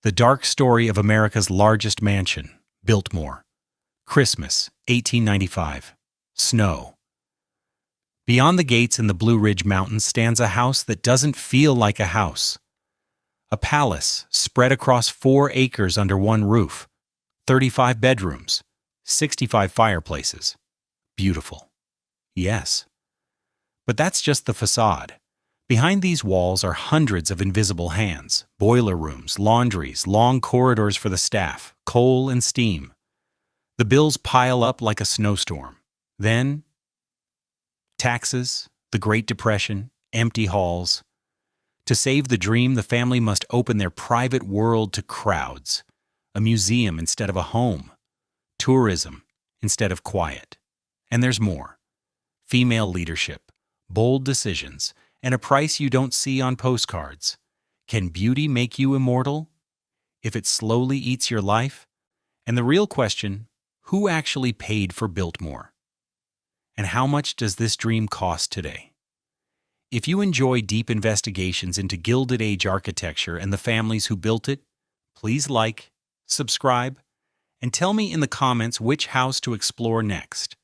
The dark story of America's largest mansion, Biltmore. Christmas, 1895. Snow. Beyond the gates in the Blue Ridge Mountains stands a house that doesn't feel like a house. A palace spread across 4 acres under one roof, 35 bedrooms, 65 fireplaces. Beautiful. Yes. But that's just the facade. Behind these walls are hundreds of invisible hands, boiler rooms, laundries, long corridors for the staff, coal and steam. The bills pile up like a snowstorm. Then, taxes, the Great Depression, empty halls. To save the dream, the family must open their private world to crowds, a museum instead of a home, tourism instead of quiet. And there's more. Female leadership, bold decisions, and a price you don't see on postcards. Can beauty make you immortal? If it slowly eats your life? And the real question, who actually paid for Biltmore? And how much does this dream cost today? If you enjoy deep investigations into Gilded Age architecture and the families who built it, please like, subscribe, and tell me in the comments which house to explore next.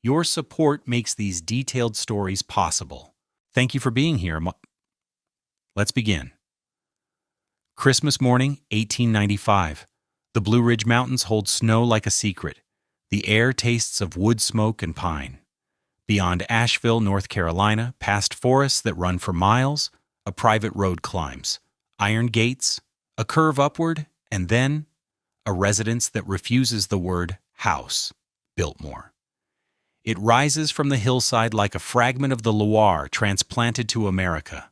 Your support makes these detailed stories possible. Thank you for being here. Let's begin. Christmas morning, 1895. The Blue Ridge Mountains hold snow like a secret. The air tastes of wood smoke and pine. Beyond Asheville, North Carolina, past forests that run for miles, a private road climbs. Iron gates, a curve upward, and then a residence that refuses the word house, Biltmore. It rises from the hillside like a fragment of the Loire transplanted to America.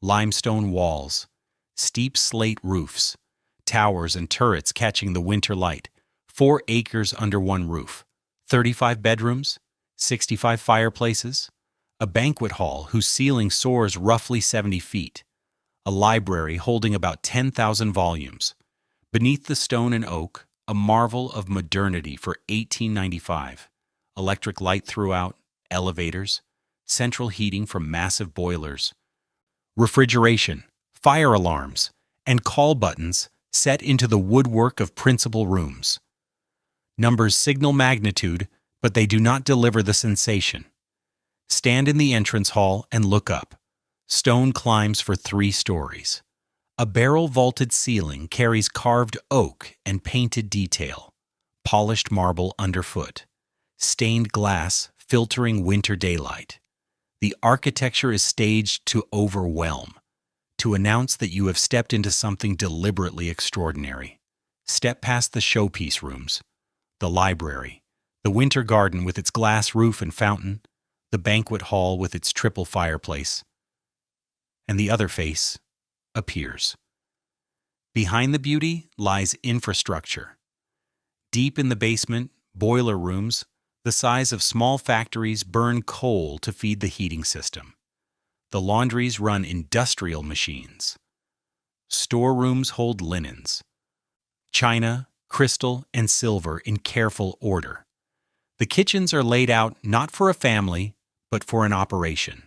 Limestone walls, steep slate roofs, towers and turrets catching the winter light, 4 acres under one roof, 35 bedrooms, 65 fireplaces, a banquet hall whose ceiling soars roughly 70 feet, a library holding about 10,000 volumes. Beneath the stone and oak, a marvel of modernity for 1895. Electric light throughout, elevators, central heating from massive boilers, refrigeration, fire alarms, and call buttons set into the woodwork of principal rooms. Numbers signal magnitude, but they do not deliver the sensation. Stand in the entrance hall and look up. Stone climbs for 3 stories. A barrel-vaulted ceiling carries carved oak and painted detail, polished marble underfoot. Stained glass filtering winter daylight. The architecture is staged to overwhelm, to announce that you have stepped into something deliberately extraordinary. Step past the showpiece rooms, the library, the winter garden with its glass roof and fountain, the banquet hall with its triple fireplace, and the other face appears. Behind the beauty lies infrastructure. Deep in the basement, boiler rooms, the size of small factories, burn coal to feed the heating system. The laundries run industrial machines. Storerooms hold linens, china, crystal, and silver in careful order. The kitchens are laid out not for a family, but for an operation.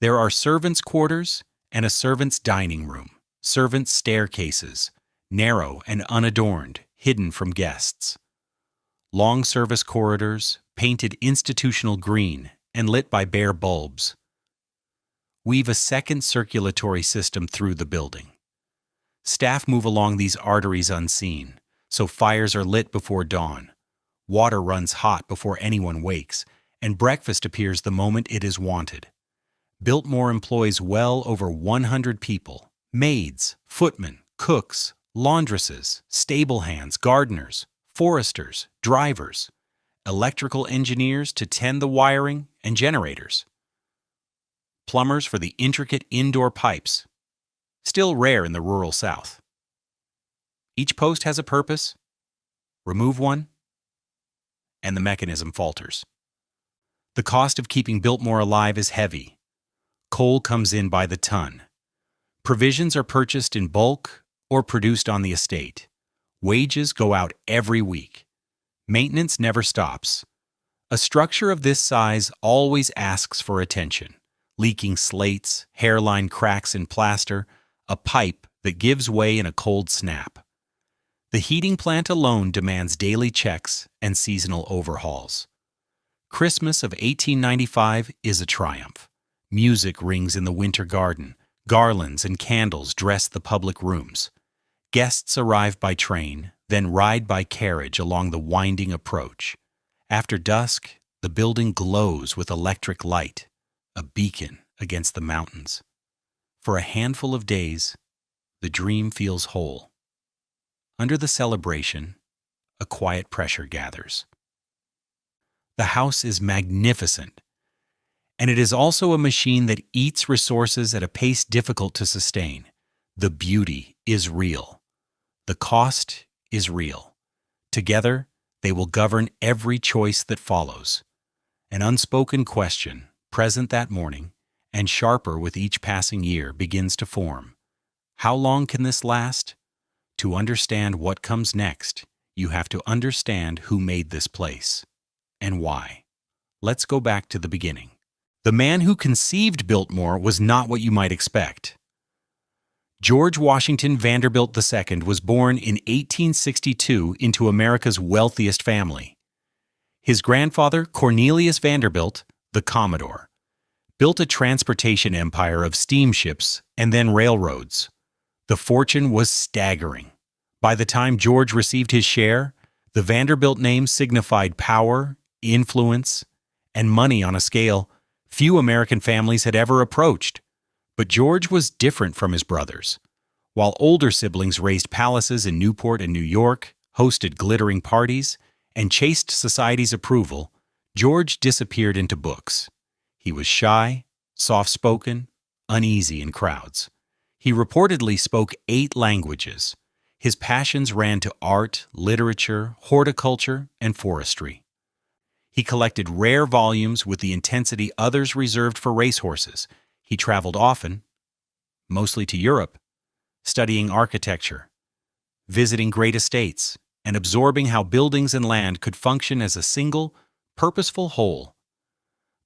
There are servants' quarters and a servants' dining room, servants' staircases, narrow and unadorned, hidden from guests. Long service corridors, painted institutional green and lit by bare bulbs, weave a second circulatory system through the building. Staff move along these arteries unseen, so fires are lit before dawn, water runs hot before anyone wakes, and breakfast appears the moment it is wanted. Biltmore employs well over 100 people, maids, footmen, cooks, laundresses, stable hands, gardeners, foresters, drivers, electrical engineers to tend the wiring and generators, plumbers for the intricate indoor pipes, still rare in the rural South. Each post has a purpose. Remove one, and the mechanism falters. The cost of keeping Biltmore alive is heavy. Coal comes in by the ton. Provisions are purchased in bulk or produced on the estate. Wages go out every week. Maintenance never stops. A structure of this size always asks for attention. Leaking slates, hairline cracks in plaster, a pipe that gives way in a cold snap. The heating plant alone demands daily checks and seasonal overhauls. Christmas of 1895 is a triumph. Music rings in the winter garden. Garlands and candles dress the public rooms. Guests arrive by train, then ride by carriage along the winding approach. After dusk, the building glows with electric light, a beacon against the mountains. For a handful of days, the dream feels whole. Under the celebration, a quiet pressure gathers. The house is magnificent, and it is also a machine that eats resources at a pace difficult to sustain. The beauty is real. The cost is real. Together, they will govern every choice that follows. An unspoken question, present that morning, and sharper with each passing year, begins to form. How long can this last? To understand what comes next, you have to understand who made this place and why. Let's go back to the beginning. The man who conceived Biltmore was not what you might expect. George Washington Vanderbilt II was born in 1862 into America's wealthiest family. His grandfather, Cornelius Vanderbilt, the Commodore, built a transportation empire of steamships and then railroads. The fortune was staggering. By the time George received his share, the Vanderbilt name signified power, influence, and money on a scale few American families had ever approached. But George was different from his brothers. While older siblings raised palaces in Newport and New York, hosted glittering parties, and chased society's approval, George disappeared into books. He was shy, soft-spoken, uneasy in crowds. He reportedly spoke 8 languages. His passions ran to art, literature, horticulture, and forestry. He collected rare volumes with the intensity others reserved for racehorses. He traveled often, mostly to Europe, studying architecture, visiting great estates, and absorbing how buildings and land could function as a single, purposeful whole.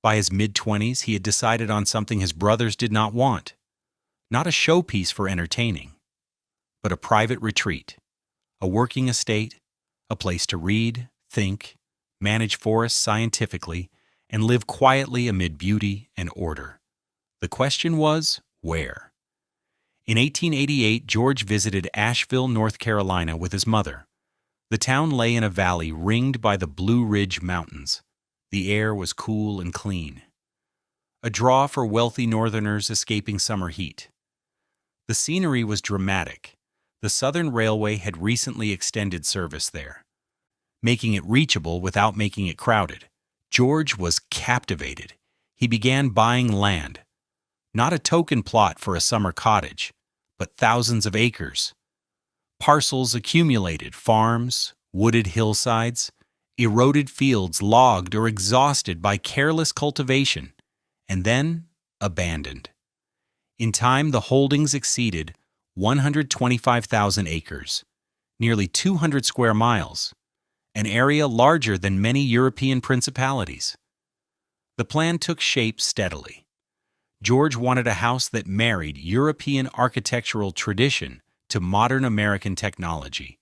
By his mid-20s, he had decided on something his brothers did not want. Not a showpiece for entertaining, but a private retreat, a working estate, a place to read, think, manage forests scientifically, and live quietly amid beauty and order. The question was, where? In 1888, George visited Asheville, North Carolina with his mother. The town lay in a valley ringed by the Blue Ridge Mountains. The air was cool and clean, a draw for wealthy northerners escaping summer heat. The scenery was dramatic. The Southern Railway had recently extended service there, making it reachable without making it crowded. George was captivated. He began buying land. Not a token plot for a summer cottage, but thousands of acres. Parcels accumulated, farms, wooded hillsides, eroded fields logged or exhausted by careless cultivation, and then abandoned. In time, the holdings exceeded 125,000 acres, nearly 200 square miles, an area larger than many European principalities. The plan took shape steadily. George wanted a house that married European architectural tradition to modern American technology,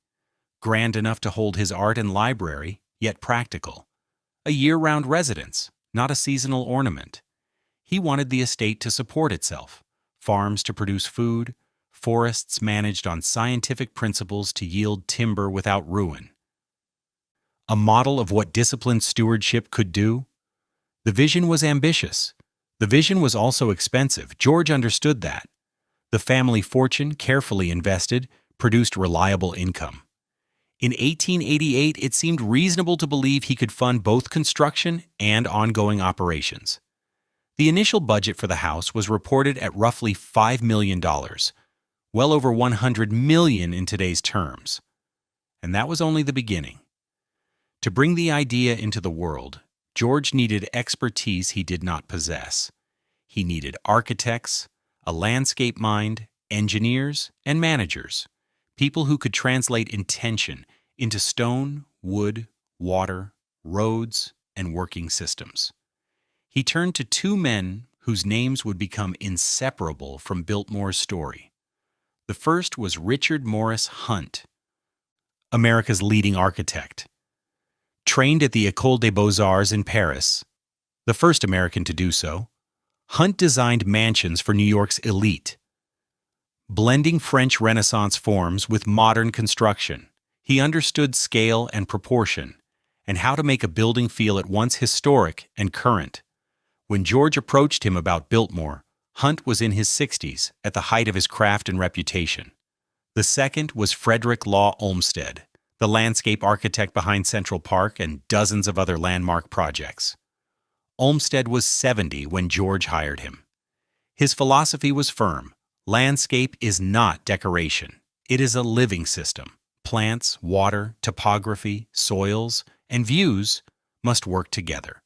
grand enough to hold his art and library, yet practical. A year-round residence, not a seasonal ornament. He wanted the estate to support itself, farms to produce food, forests managed on scientific principles to yield timber without ruin. A model of what disciplined stewardship could do? The vision was ambitious. The vision was also expensive. George understood that. The family fortune, carefully invested, produced reliable income. In 1888, it seemed reasonable to believe he could fund both construction and ongoing operations. The initial budget for the house was reported at roughly $5 million, well over $100 million in today's terms. And that was only the beginning. To bring the idea into the world, George needed expertise he did not possess. He needed architects, a landscape mind, engineers, and managers, people who could translate intention into stone, wood, water, roads, and working systems. He turned to 2 men whose names would become inseparable from Biltmore's story. The first was Richard Morris Hunt, America's leading architect. Trained at the École des Beaux-Arts in Paris, the first American to do so, Hunt designed mansions for New York's elite. Blending French Renaissance forms with modern construction, he understood scale and proportion, and how to make a building feel at once historic and current. When George approached him about Biltmore, Hunt was in his 60s, at the height of his craft and reputation. The second was Frederick Law Olmsted, the landscape architect behind Central Park and dozens of other landmark projects. Olmsted was 70 when George hired him. His philosophy was firm. Landscape is not decoration. It is a living system. Plants, water, topography, soils, and views must work together.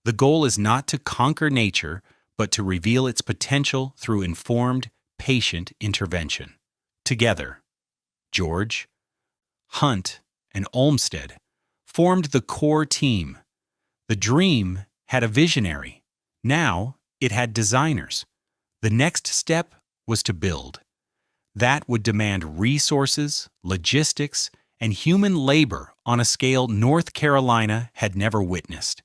The goal is not to conquer nature, but to reveal its potential through informed, patient intervention. Together, George, Hunt, and Olmsted formed the core team. The dream had a visionary. Now it had designers. The next step was to build. That would demand resources, logistics, and human labor on a scale North Carolina had never witnessed.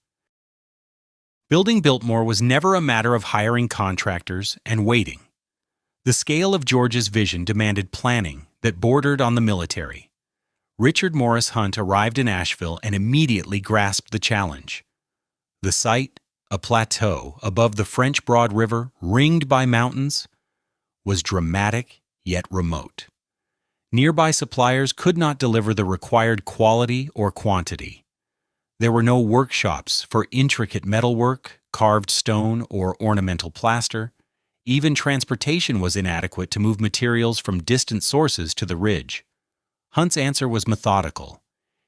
Building Biltmore was never a matter of hiring contractors and waiting. The scale of George's vision demanded planning that bordered on the military. Richard Morris Hunt arrived in Asheville and immediately grasped the challenge. The site, a plateau above the French Broad River ringed by mountains, was dramatic yet remote. Nearby suppliers could not deliver the required quality or quantity. There were no workshops for intricate metalwork, carved stone, or ornamental plaster. Even transportation was inadequate to move materials from distant sources to the ridge. Hunt's answer was methodical.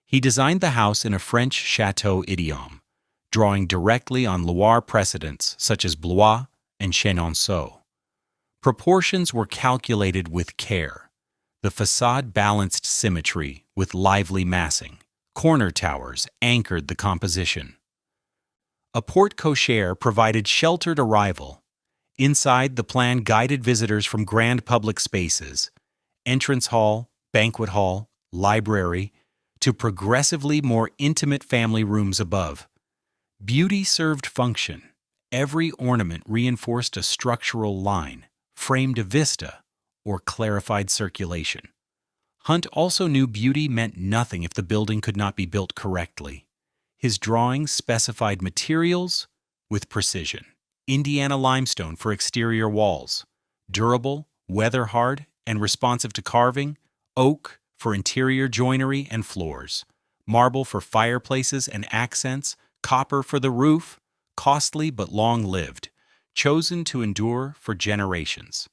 He designed the house in a French chateau idiom, drawing directly on Loire precedents such as Blois and Chenonceau. Proportions were calculated with care. The facade balanced symmetry with lively massing. Corner towers anchored the composition. A porte cochere provided sheltered arrival. Inside, the plan guided visitors from grand public spaces, entrance hall, banquet hall, library, to progressively more intimate family rooms above. Beauty served function. Every ornament reinforced a structural line, framed a vista, or clarified circulation. Hunt also knew beauty meant nothing if the building could not be built correctly. His drawings specified materials with precision. Indiana limestone for exterior walls, durable, weather-hard, and responsive to carving, oak for interior joinery and floors, marble for fireplaces and accents, copper for the roof, costly but long-lived, chosen to endure for generations.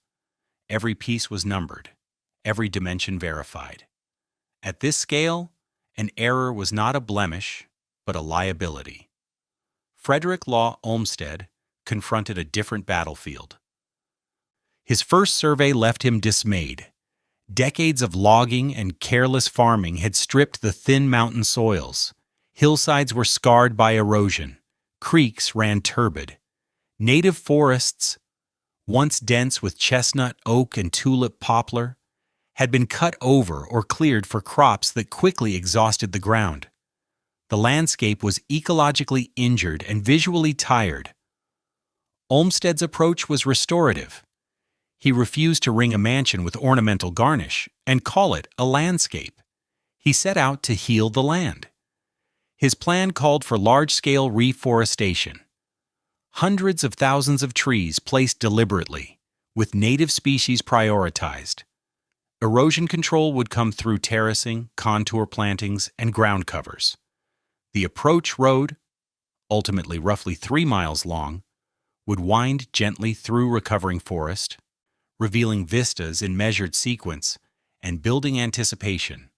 Every piece was numbered, every dimension verified. At this scale, an error was not a blemish, but a liability. Frederick Law Olmsted confronted a different battlefield. His first survey left him dismayed. Decades of logging and careless farming had stripped the thin mountain soils. Hillsides were scarred by erosion. Creeks ran turbid. Native forests, once dense with chestnut, oak, and tulip poplar, had been cut over or cleared for crops that quickly exhausted the ground. The landscape was ecologically injured and visually tired. Olmsted's approach was restorative. He refused to ring a mansion with ornamental garnish and call it a landscape. He set out to heal the land. His plan called for large-scale reforestation. Hundreds of thousands of trees placed deliberately, with native species prioritized. Erosion control would come through terracing, contour plantings, and ground covers. The approach road, ultimately roughly 3 miles long, would wind gently through recovering forest, revealing vistas in measured sequence and building anticipation.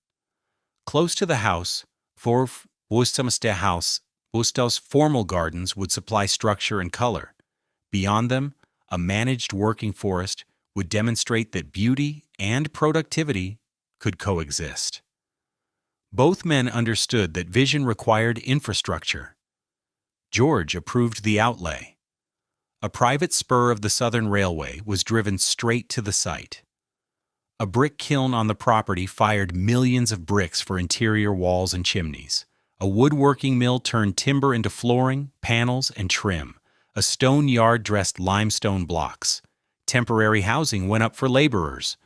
Close to the house, vor Woestams der Haus, Woestels formal gardens would supply structure and color. Beyond them, a managed working forest would demonstrate that beauty and productivity could coexist. Both men understood that vision required infrastructure. George approved the outlay. A private spur of the Southern Railway was driven straight to the site. A brick kiln on the property fired millions of bricks for interior walls and chimneys. A woodworking mill turned timber into flooring, panels, and trim. A stone yard dressed limestone blocks. Temporary housing went up for laborers.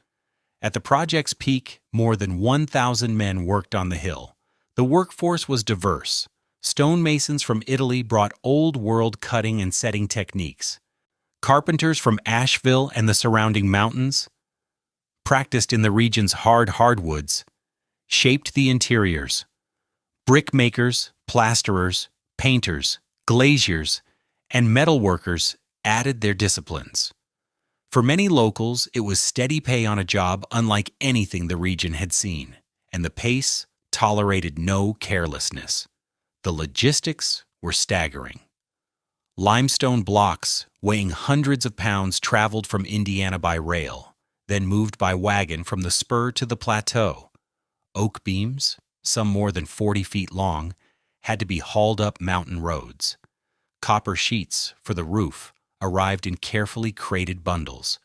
At the project's peak, more than 1,000 men worked on the hill. The workforce was diverse. Stonemasons from Italy brought old-world cutting and setting techniques. Carpenters from Asheville and the surrounding mountains, practiced in the region's hard hardwoods, shaped the interiors. Brickmakers, plasterers, painters, glaziers, and metalworkers added their disciplines. For many locals, it was steady pay on a job unlike anything the region had seen, and the pace tolerated no carelessness. The logistics were staggering. Limestone blocks, weighing hundreds of pounds, traveled from Indiana by rail, then moved by wagon from the spur to the plateau. Oak beams, some more than 40 feet long, had to be hauled up mountain roads. Copper sheets for the roof arrived in carefully crated bundles.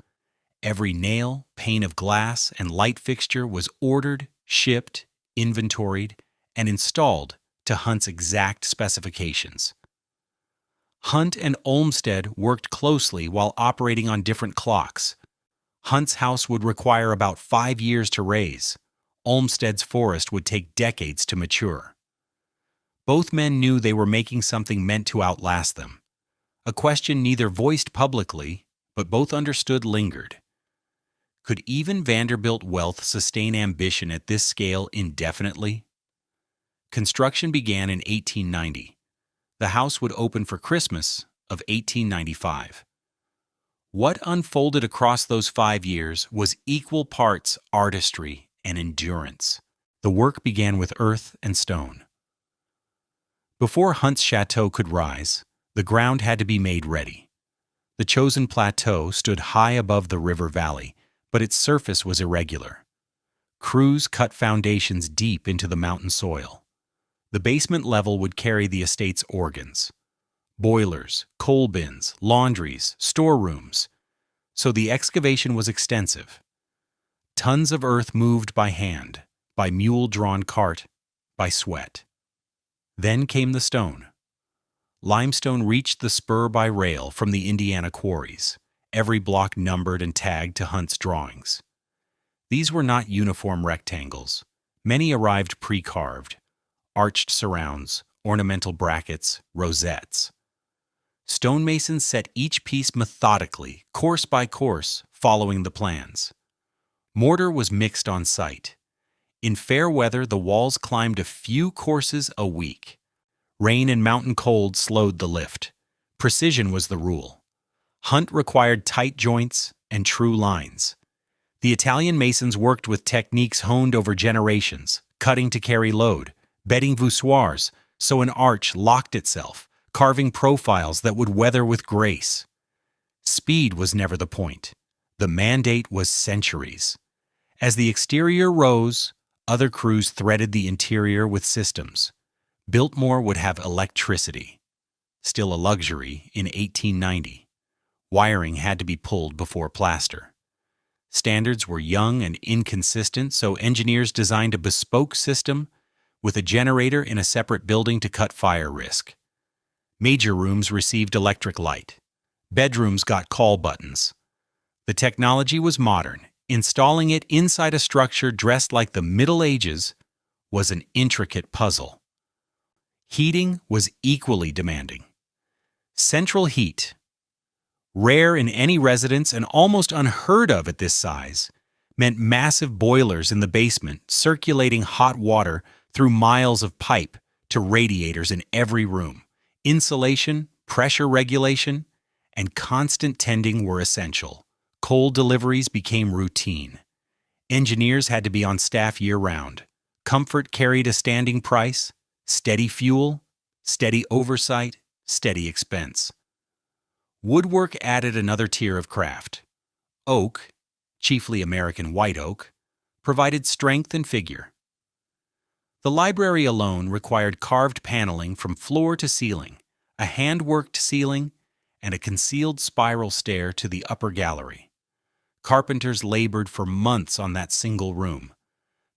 Every nail, pane of glass, and light fixture was ordered, shipped, inventoried, and installed to Hunt's exact specifications. Hunt and Olmsted worked closely while operating on different clocks. Hunt's house would require about 5 years to raise. Olmsted's forest would take decades to mature. Both men knew they were making something meant to outlast them. A question neither voiced publicly, but both understood lingered. Could even Vanderbilt wealth sustain ambition at this scale indefinitely? Construction began in 1890. The house would open for Christmas of 1895. What unfolded across those 5 years was equal parts artistry and endurance. The work began with earth and stone. Before Hunt's chateau could rise, the ground had to be made ready. The chosen plateau stood high above the river valley, but its surface was irregular. Crews cut foundations deep into the mountain soil. The basement level would carry the estate's organs, boilers, coal bins, laundries, storerooms. So the excavation was extensive. Tons of earth moved by hand, by mule-drawn cart, by sweat. Then came the stone. Limestone reached the spur by rail from the Indiana quarries, every block numbered and tagged to Hunt's drawings. These were not uniform rectangles. Many arrived pre-carved, arched surrounds, ornamental brackets, rosettes. Stonemasons set each piece methodically, course by course, following the plans. Mortar was mixed on site. In fair weather, the walls climbed a few courses a week. Rain and mountain cold slowed the lift. Precision was the rule. Hunt required tight joints and true lines. The Italian masons worked with techniques honed over generations, cutting to carry load, bedding voussoirs so an arch locked itself, carving profiles that would weather with grace. Speed was never the point. The mandate was centuries. As the exterior rose, other crews threaded the interior with systems. Biltmore would have electricity, still a luxury in 1890. Wiring had to be pulled before plaster. Standards were young and inconsistent, so engineers designed a bespoke system with a generator in a separate building to cut fire risk. Major rooms received electric light. Bedrooms got call buttons. The technology was modern. Installing it inside a structure dressed like the Middle Ages was an intricate puzzle. Heating was equally demanding. Central heat, rare in any residence and almost unheard of at this size, meant massive boilers in the basement circulating hot water through miles of pipe to radiators in every room. Insulation, pressure regulation, and constant tending were essential. Coal deliveries became routine. Engineers had to be on staff year-round. Comfort carried a standing price, steady fuel, steady oversight, steady expense. Woodwork added another tier of craft. Oak, chiefly American white oak, provided strength and figure. The library alone required carved paneling from floor to ceiling, a hand-worked ceiling, and a concealed spiral stair to the upper gallery. Carpenters labored for months on that single room.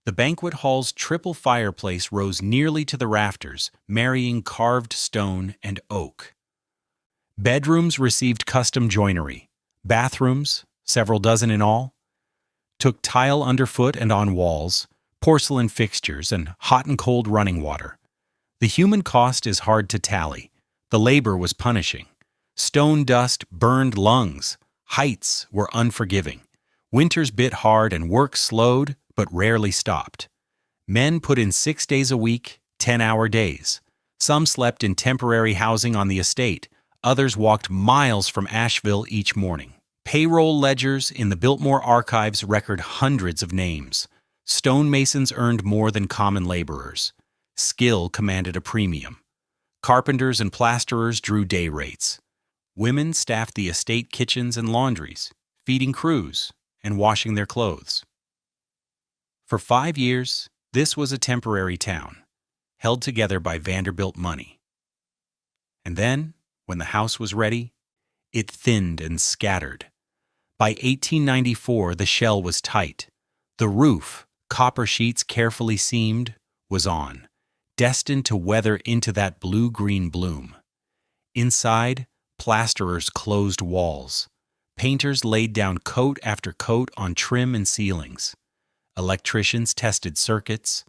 The banquet hall's triple fireplace rose nearly to the rafters, marrying carved stone and oak. Bedrooms received custom joinery. Bathrooms, several dozen in all, took tile underfoot and on walls, porcelain fixtures, and hot and cold running water. The human cost is hard to tally. The labor was punishing. Stone dust burned lungs. Heights were unforgiving. Winters bit hard and work slowed, but rarely stopped. Men put in 6 days a week, 10-hour days. Some slept in temporary housing on the estate. Others walked miles from Asheville each morning. Payroll ledgers in the Biltmore archives record hundreds of names. Stonemasons earned more than common laborers. Skill commanded a premium. Carpenters and plasterers drew day rates. Women staffed the estate kitchens and laundries, feeding crews and washing their clothes. For 5 years, this was a temporary town, held together by Vanderbilt money. And then, when the house was ready, it thinned and scattered. By 1894, the shell was tight. The roof, copper sheets carefully seamed, was on, destined to weather into that blue-green bloom. Inside, plasterers closed walls. Painters laid down coat after coat on trim and ceilings. Electricians tested circuits.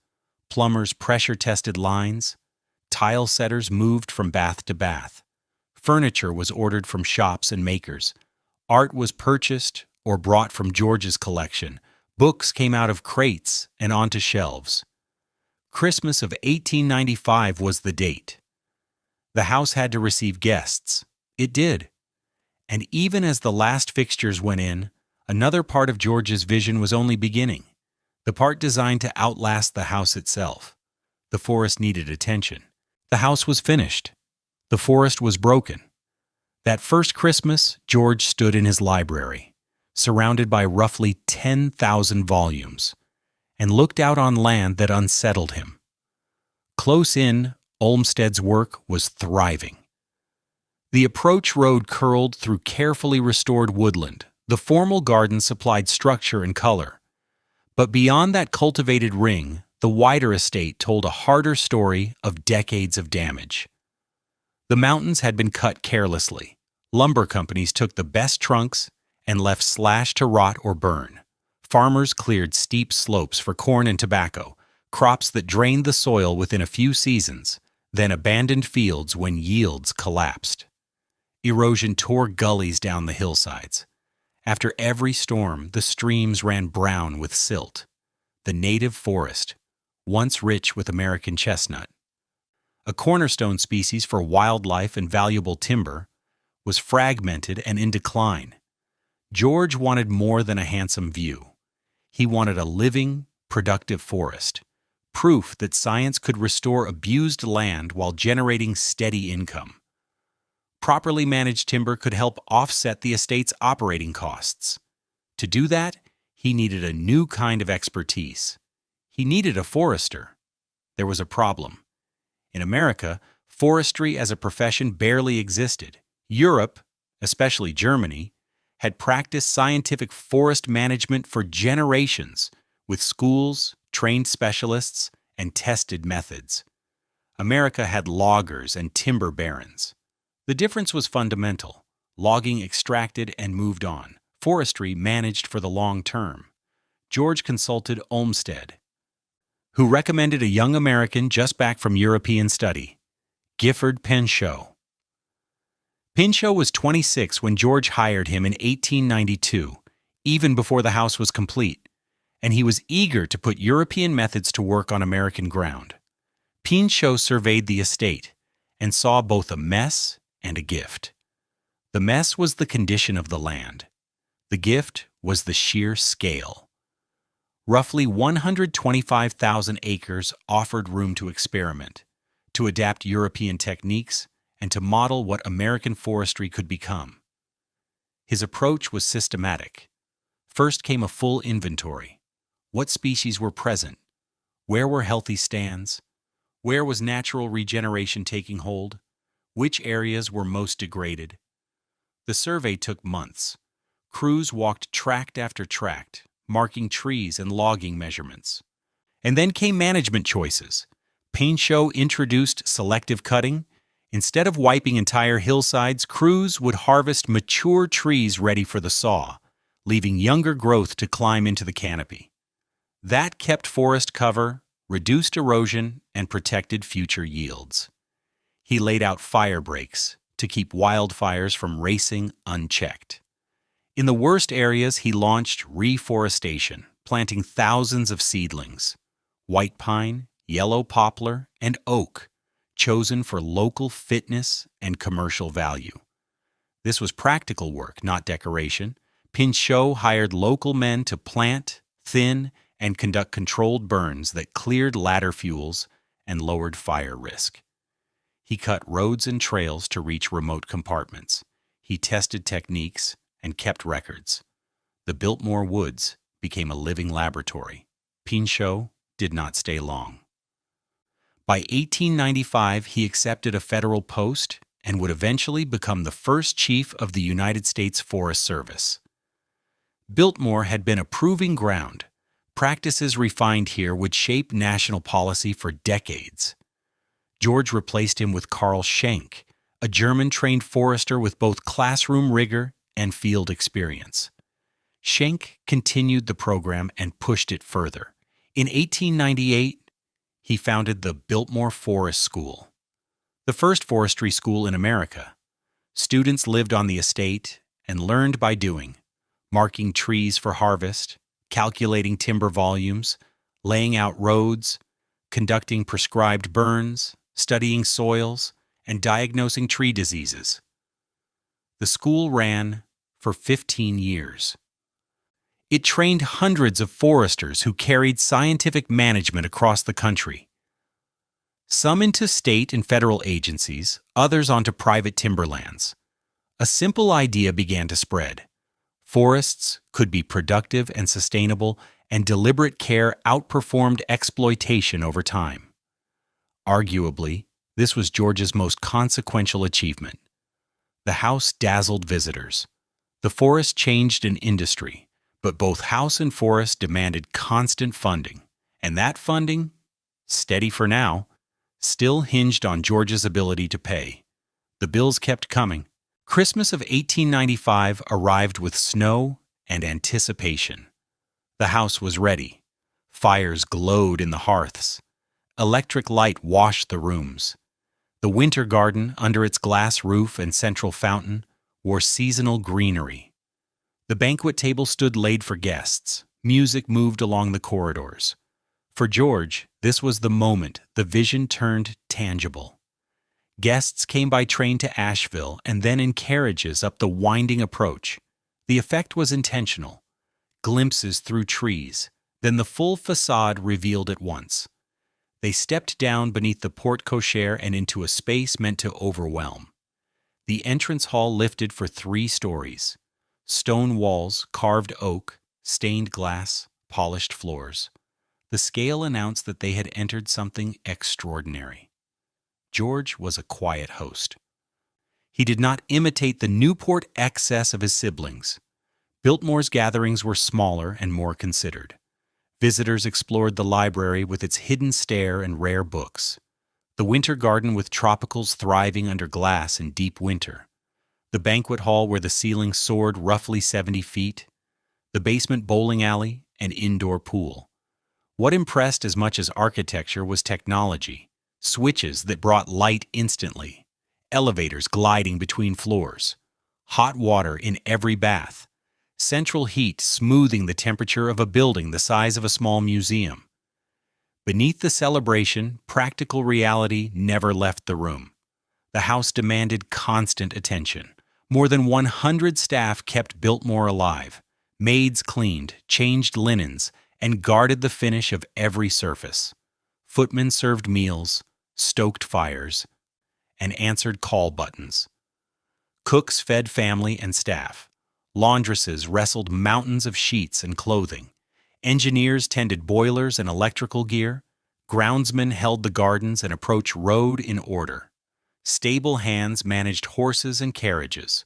Plumbers pressure-tested lines. Tile setters moved from bath to bath. Furniture was ordered from shops and makers. Art was purchased or brought from George's collection. Books came out of crates and onto shelves. Christmas of 1895 was the date. The house had to receive guests. It did. And even as the last fixtures went in, another part of George's vision was only beginning. The part designed to outlast the house itself. The forest needed attention. The house was finished. The forest was broken. That first Christmas, George stood in his library, surrounded by roughly 10,000 volumes, and looked out on land that unsettled him. Close in, Olmsted's work was thriving. The approach road curled through carefully restored woodland. The formal garden supplied structure and color. But beyond that cultivated ring, the wider estate told a harder story of decades of damage. The mountains had been cut carelessly. Lumber companies took the best trunks and left slashed to rot or burn. Farmers cleared steep slopes for corn and tobacco, crops that drained the soil within a few seasons, then abandoned fields when yields collapsed. Erosion tore gullies down the hillsides. After every storm, the streams ran brown with silt. The native forest, once rich with American chestnut, a cornerstone species for wildlife and valuable timber, was fragmented and in decline. George wanted more than a handsome view. He wanted a living, productive forest, proof that science could restore abused land while generating steady income. Properly managed timber could help offset the estate's operating costs. To do that, he needed a new kind of expertise. He needed a forester. There was a problem. In America, forestry as a profession barely existed. Europe, especially Germany, had practiced scientific forest management for generations, with schools, trained specialists, and tested methods. America had loggers and timber barons. The difference was fundamental. Logging extracted and moved on. Forestry managed for the long term. George consulted Olmsted, who recommended a young American just back from European study, Gifford Pinchot. Pinchot was 26 when George hired him in 1892, even before the house was complete, and he was eager to put European methods to work on American ground. Pinchot surveyed the estate and saw both a mess and a gift. The mess was the condition of the land. The gift was the sheer scale. Roughly 125,000 acres offered room to experiment, to adapt European techniques, and to model what American forestry could become. His approach was systematic. First came a full inventory. What species were present? Where were healthy stands? Where was natural regeneration taking hold? Which areas were most degraded? The survey took months. Crews walked tract after tract, marking trees and logging measurements. And then came management choices. Pinchot introduced selective cutting. Instead of wiping entire hillsides, crews would harvest mature trees ready for the saw, leaving younger growth to climb into the canopy. That kept forest cover, reduced erosion, and protected future yields. He laid out fire breaks to keep wildfires from racing unchecked. In the worst areas, he launched reforestation, planting thousands of seedlings: white pine, yellow poplar, and oak, chosen for local fitness and commercial value. This was practical work, not decoration. Pinchot hired local men to plant, thin, and conduct controlled burns that cleared ladder fuels and lowered fire risk. He cut roads and trails to reach remote compartments. He tested techniques and kept records. The Biltmore woods became a living laboratory. Pinchot did not stay long. By 1895, he accepted a federal post and would eventually become the first chief of the United States Forest Service. Biltmore had been a proving ground. Practices refined here would shape national policy for decades. George replaced him with Carl Schenck, a German-trained forester with both classroom rigor and field experience. Schenck continued the program and pushed it further. In 1898, he founded the Biltmore Forest School, the first forestry school in America. Students lived on the estate and learned by doing, marking trees for harvest, calculating timber volumes, laying out roads, conducting prescribed burns, studying soils, and diagnosing tree diseases. The school ran for 15 years. It trained hundreds of foresters who carried scientific management across the country. Some into state and federal agencies, others onto private timberlands. A simple idea began to spread. Forests could be productive and sustainable, and deliberate care outperformed exploitation over time. Arguably, this was George's most consequential achievement. The house dazzled visitors. The forest changed an industry, but both house and forest demanded constant funding, and that funding, steady for now, still hinged on George's ability to pay. The bills kept coming. Christmas of 1895 arrived with snow and anticipation. The house was ready. Fires glowed in the hearths. Electric light washed the rooms. The winter garden, under its glass roof and central fountain, wore seasonal greenery. The banquet table stood laid for guests. Music moved along the corridors. For George, this was the moment the vision turned tangible. Guests came by train to Asheville and then in carriages up the winding approach. The effect was intentional. Glimpses through trees, then the full facade revealed at once. They stepped down beneath the porte-cochere and into a space meant to overwhelm. The entrance hall lifted for 3 stories. Stone walls, carved oak, stained glass, polished floors. The scale announced that they had entered something extraordinary. George was a quiet host. He did not imitate the Newport excess of his siblings. Biltmore's gatherings were smaller and more considered. Visitors explored the library with its hidden stair and rare books, the winter garden with tropicals thriving under glass in deep winter, the banquet hall where the ceiling soared roughly 70 feet, the basement bowling alley, and indoor pool. What impressed as much as architecture was technology: switches that brought light instantly, elevators gliding between floors, hot water in every bath, central heat smoothing the temperature of a building the size of a small museum. Beneath the celebration, practical reality never left the room. The house demanded constant attention. More than 100 staff kept Biltmore alive. Maids cleaned, changed linens, and guarded the finish of every surface. Footmen served meals, stoked fires, and answered call buttons. Cooks fed family and staff. Laundresses wrestled mountains of sheets and clothing. Engineers tended boilers and electrical gear. Groundsmen held the gardens and approach rode in order. Stable hands managed horses and carriages.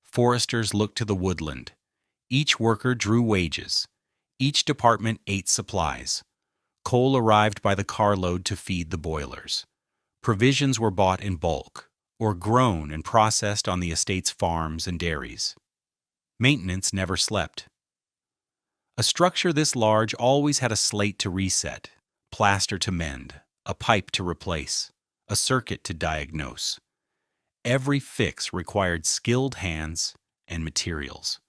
Foresters looked to the woodland. Each worker drew wages. Each department ate supplies. Coal arrived by the carload to feed the boilers. Provisions were bought in bulk, or grown and processed on the estate's farms and dairies. Maintenance never slept. A structure this large always had a slate to reset, plaster to mend, a pipe to replace, a circuit to diagnose. Every fix required skilled hands and materials.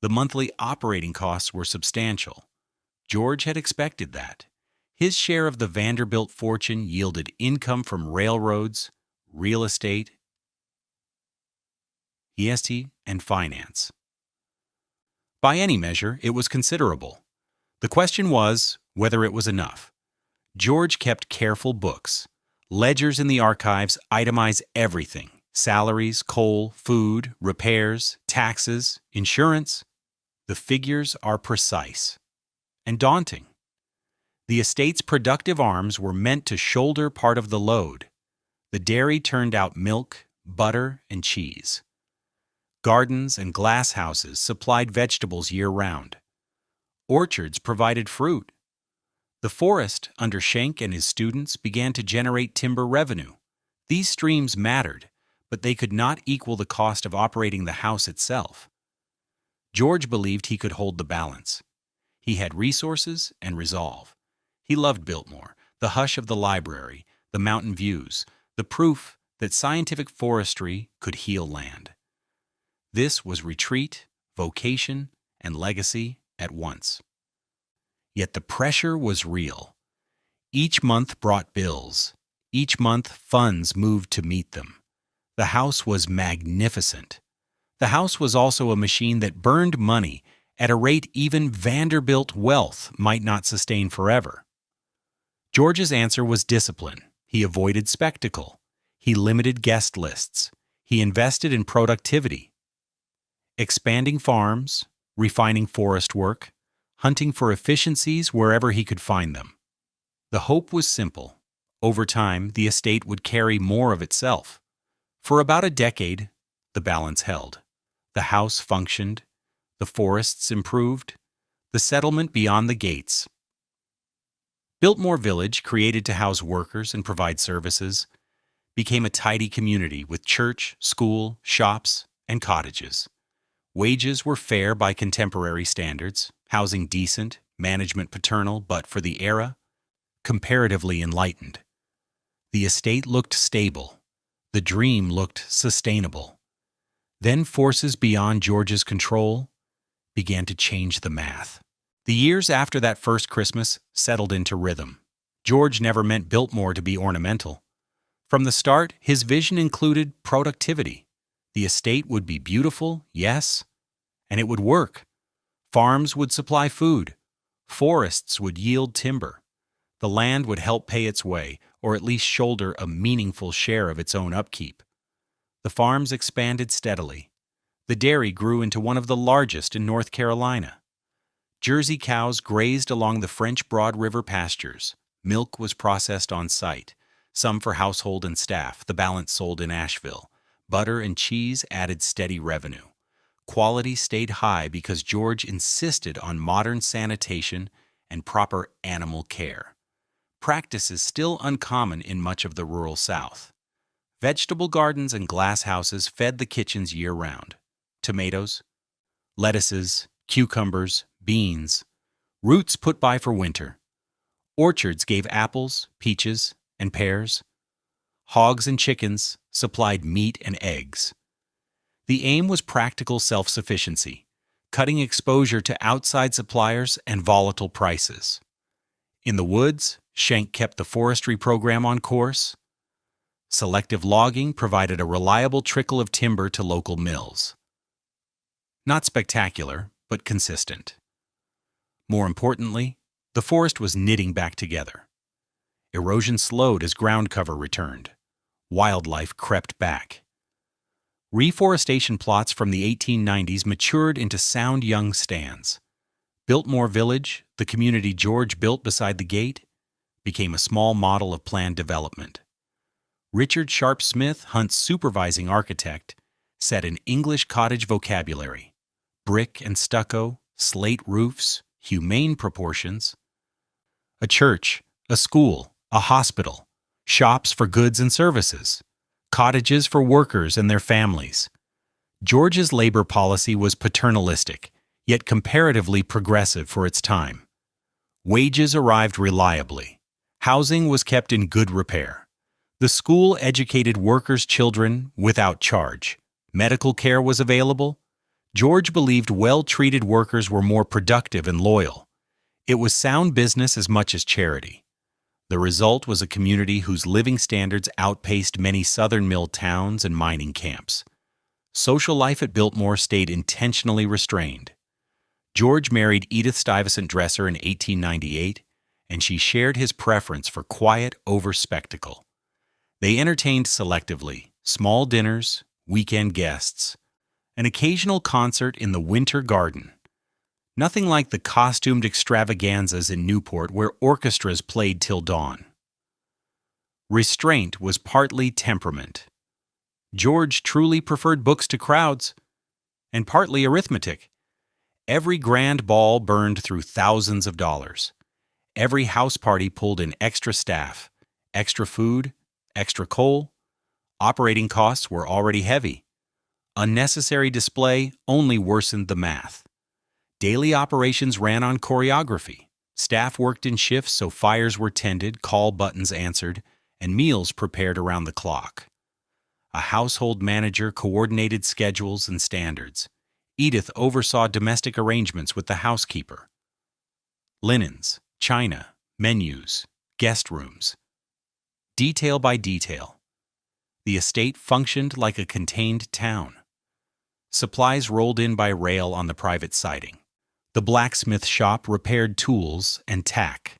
The monthly operating costs were substantial. George had expected that. His share of the Vanderbilt fortune yielded income from railroads, real estate, EST, and finance. By any measure, it was considerable. The question was whether it was enough. George kept careful books. Ledgers in the archives itemize everything: salaries, coal, food, repairs, taxes, insurance. The figures are precise and daunting. The estate's productive arms were meant to shoulder part of the load. The dairy turned out milk, butter, and cheese. Gardens and glass houses supplied vegetables year-round. Orchards provided fruit. The forest, under Schenck and his students, began to generate timber revenue. These streams mattered, but they could not equal the cost of operating the house itself. George believed he could hold the balance. He had resources and resolve. He loved Biltmore, the hush of the library, the mountain views, the proof that scientific forestry could heal land. This was retreat, vocation, and legacy at once. Yet the pressure was real. Each month brought bills. Each month funds moved to meet them. The house was magnificent. The house was also a machine that burned money at a rate even Vanderbilt wealth might not sustain forever. George's answer was discipline. He avoided spectacle. He limited guest lists. He invested in productivity. Expanding farms, refining forest work, hunting for efficiencies wherever he could find them. The hope was simple. Over time, the estate would carry more of itself. For about a decade, the balance held. The house functioned. The forests improved. The settlement beyond the gates. Biltmore Village, created to house workers and provide services, became a tidy community with church, school, shops, and cottages. Wages were fair by contemporary standards, housing decent, management paternal, but for the era, comparatively enlightened. The estate looked stable. The dream looked sustainable. Then forces beyond George's control began to change the math. The years after that first Christmas settled into rhythm. George never meant Biltmore to be ornamental. From the start, his vision included productivity. The estate would be beautiful, yes, and it would work. Farms would supply food. Forests would yield timber. The land would help pay its way, or at least shoulder a meaningful share of its own upkeep. The farms expanded steadily. The dairy grew into one of the largest in North Carolina. Jersey cows grazed along the French Broad River pastures. Milk was processed on site, some for household and staff, the balance sold in Asheville. Butter and cheese added steady revenue. Quality stayed high because George insisted on modern sanitation and proper animal care. Practices still uncommon in much of the rural South. Vegetable gardens and glass houses fed the kitchens year-round. Tomatoes, lettuces, cucumbers, beans, roots put by for winter. Orchards gave apples, peaches, and pears. Hogs and chickens supplied meat and eggs. The aim was practical self-sufficiency, cutting exposure to outside suppliers and volatile prices. In the woods, Schenck kept the forestry program on course. Selective logging provided a reliable trickle of timber to local mills. Not spectacular, but consistent. More importantly, the forest was knitting back together. Erosion slowed as ground cover returned. Wildlife crept back. Reforestation plots from the 1890s matured into sound young stands. Biltmore Village, the community George built beside the gate, became a small model of planned development. Richard Sharp Smith, Hunt's supervising architect, set an English cottage vocabulary: brick and stucco, slate roofs, humane proportions. A church, a school, a hospital, shops for goods and services, cottages for workers and their families. George's labor policy was paternalistic, yet comparatively progressive for its time. Wages arrived reliably. Housing was kept in good repair. The school educated workers' children without charge. Medical care was available. George believed well-treated workers were more productive and loyal. It was sound business as much as charity. The result was a community whose living standards outpaced many southern mill towns and mining camps. Social life at Biltmore stayed intentionally restrained. George married Edith Stuyvesant Dresser in 1898, and she shared his preference for quiet over spectacle. They entertained selectively, small dinners, weekend guests, an occasional concert in the Winter Garden. Nothing like the costumed extravaganzas in Newport where orchestras played till dawn. Restraint was partly temperament. George truly preferred books to crowds, and partly arithmetic. Every grand ball burned through thousands of dollars. Every house party pulled in extra staff, extra food, extra coal. Operating costs were already heavy. Unnecessary display only worsened the math. Daily operations ran on choreography. Staff worked in shifts so fires were tended, call buttons answered, and meals prepared around the clock. A household manager coordinated schedules and standards. Edith oversaw domestic arrangements with the housekeeper. Linens, china, menus, guest rooms. Detail by detail. The estate functioned like a contained town. Supplies rolled in by rail on the private siding. The blacksmith shop repaired tools and tack.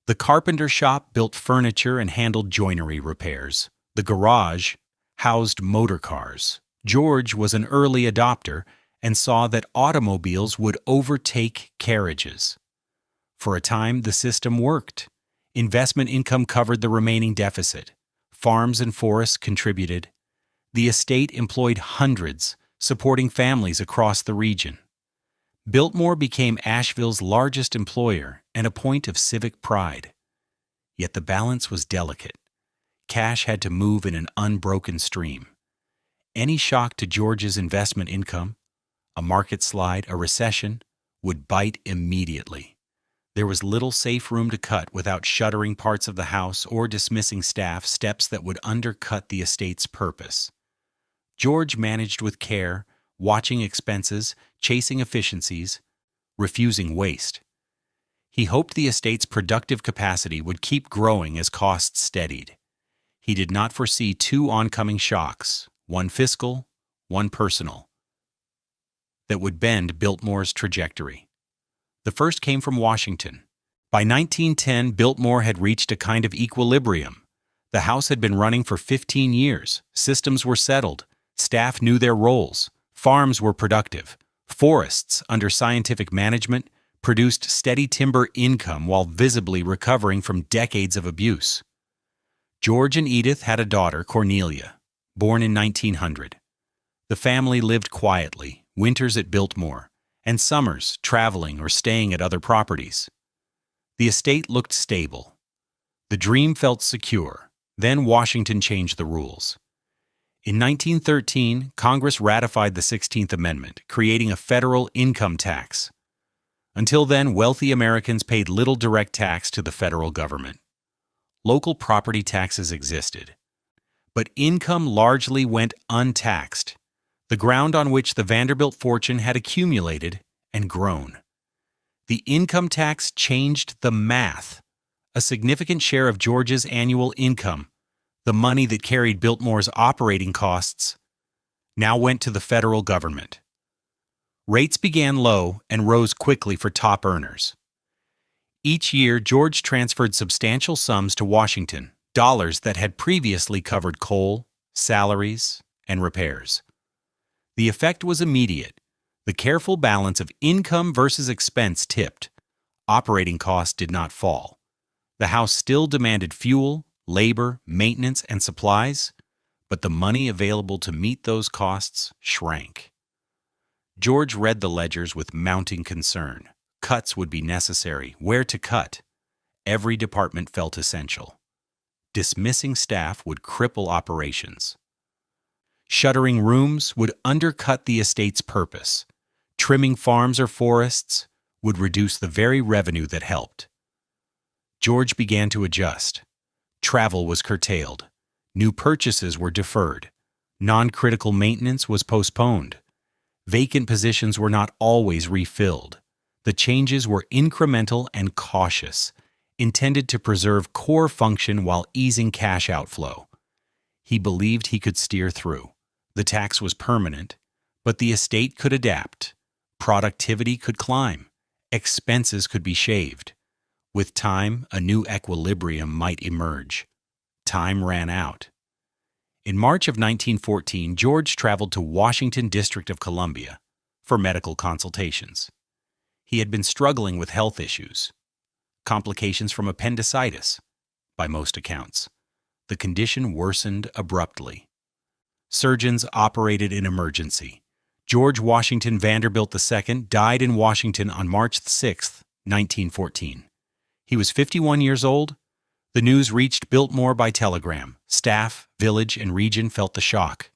The carpenter shop built furniture and handled joinery repairs. The garage housed motor cars. George was an early adopter and saw that automobiles would overtake carriages. For a time, the system worked. Investment income covered the remaining deficit. Farms and forests contributed. The estate employed hundreds, supporting families across the region. Biltmore became Asheville's largest employer and a point of civic pride. Yet the balance was delicate. Cash had to move in an unbroken stream. Any shock to George's investment income, a market slide, a recession, would bite immediately. There was little safe room to cut without shuttering parts of the house or dismissing staff, steps that would undercut the estate's purpose. George managed with care, watching expenses, chasing efficiencies, refusing waste. He hoped the estate's productive capacity would keep growing as costs steadied. He did not foresee two oncoming shocks, one fiscal, one personal, that would bend Biltmore's trajectory. The first came from Washington. By 1910, Biltmore had reached a kind of equilibrium. The house had been running for 15 years. Systems were settled. Staff knew their roles. Farms were productive. Forests, under scientific management, produced steady timber income while visibly recovering from decades of abuse. George and Edith had a daughter, Cornelia, born in 1900. The family lived quietly, winters at Biltmore, and summers traveling or staying at other properties. The estate looked stable. The dream felt secure. Then Washington changed the rules. In 1913, Congress ratified the 16th Amendment, creating a federal income tax. Until then, wealthy Americans paid little direct tax to the federal government. Local property taxes existed, but income largely went untaxed, the ground on which the Vanderbilt fortune had accumulated and grown. The income tax changed the math. A significant share of George's annual income, the money that carried Biltmore's operating costs, now went to the federal government. Rates began low and rose quickly for top earners. Each year, George transferred substantial sums to Washington, dollars that had previously covered coal, salaries, and repairs. The effect was immediate. The careful balance of income versus expense tipped. Operating costs did not fall. The house still demanded fuel, labor, maintenance, and supplies, but the money available to meet those costs shrank. George read the ledgers with mounting concern. Cuts would be necessary. Where to cut? Every department felt essential. Dismissing staff would cripple operations. Shuttering rooms would undercut the estate's purpose. Trimming farms or forests would reduce the very revenue that helped. George began to adjust. Travel was curtailed. New purchases were deferred. Non-critical maintenance was postponed. Vacant positions were not always refilled. The changes were incremental and cautious, intended to preserve core function while easing cash outflow. He believed he could steer through. The tax was permanent, but the estate could adapt. Productivity could climb. Expenses could be shaved. With time, a new equilibrium might emerge. Time ran out. In March of 1914, George traveled to Washington, District of Columbia, for medical consultations. He had been struggling with health issues, complications from appendicitis, by most accounts. The condition worsened abruptly. Surgeons operated in emergency. George Washington Vanderbilt II died in Washington on March 6, 1914. He was 51 years old. The news reached Biltmore by telegram. Staff, village, and region felt the shock.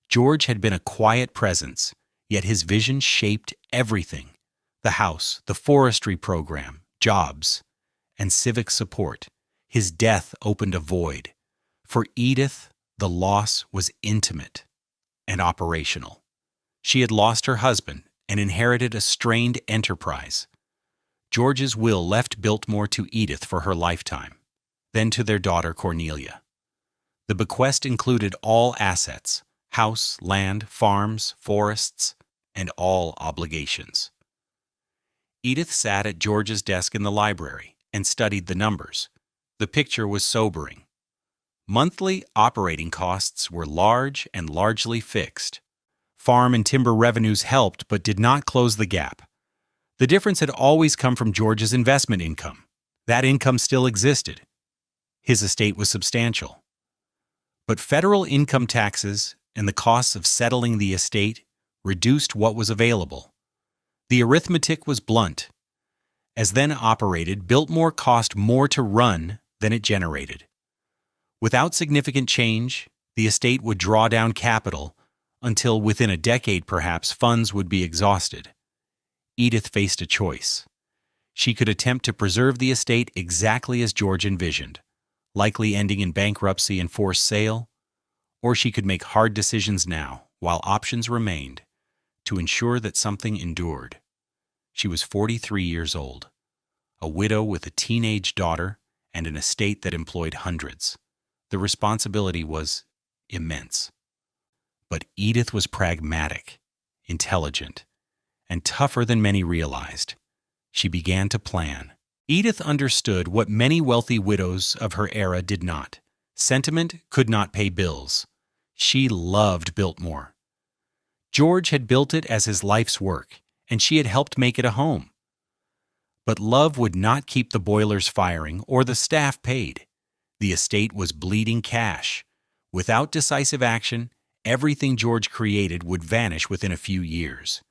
George had been a quiet presence, yet his vision shaped everything: the house, the forestry program, jobs, and civic support. His death opened a void. For Edith, the loss was intimate and operational. She had lost her husband and inherited a strained enterprise. George's will left Biltmore to Edith for her lifetime, then to their daughter Cornelia. The bequest included all assets: house, land, farms, forests, and all obligations. Edith sat at George's desk in the library and studied the numbers. The picture was sobering. Monthly operating costs were large and largely fixed. Farm and timber revenues helped but did not close the gap. The difference had always come from George's investment income. That income still existed. His estate was substantial. But federal income taxes and the costs of settling the estate reduced what was available. The arithmetic was blunt. As then operated, Biltmore cost more to run than it generated. Without significant change, the estate would draw down capital until within a decade perhaps funds would be exhausted. Edith faced a choice. She could attempt to preserve the estate exactly as George envisioned, likely ending in bankruptcy and forced sale, or she could make hard decisions now, while options remained, to ensure that something endured. She was 43 years old, a widow with a teenage daughter and an estate that employed hundreds. The responsibility was immense. But Edith was pragmatic, intelligent, and tougher than many realized. She began to plan. Edith understood what many wealthy widows of her era did not. Sentiment could not pay bills. She loved Biltmore. George had built it as his life's work, and she had helped make it a home. But love would not keep the boilers firing or the staff paid. The estate was bleeding cash. Without decisive action, everything George created would vanish within a few years.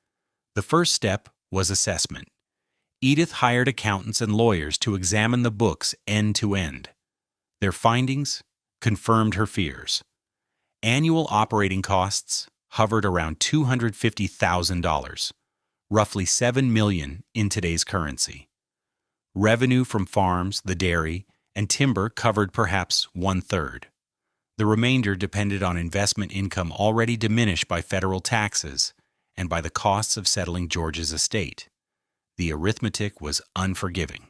The first step was assessment. Edith hired accountants and lawyers to examine the books end to end. Their findings confirmed her fears. Annual operating costs hovered around $250,000, roughly $7 million in today's currency. Revenue from farms, the dairy, and timber covered perhaps 1/3. The remainder depended on investment income already diminished by federal taxes and by the costs of settling George's estate. The arithmetic was unforgiving.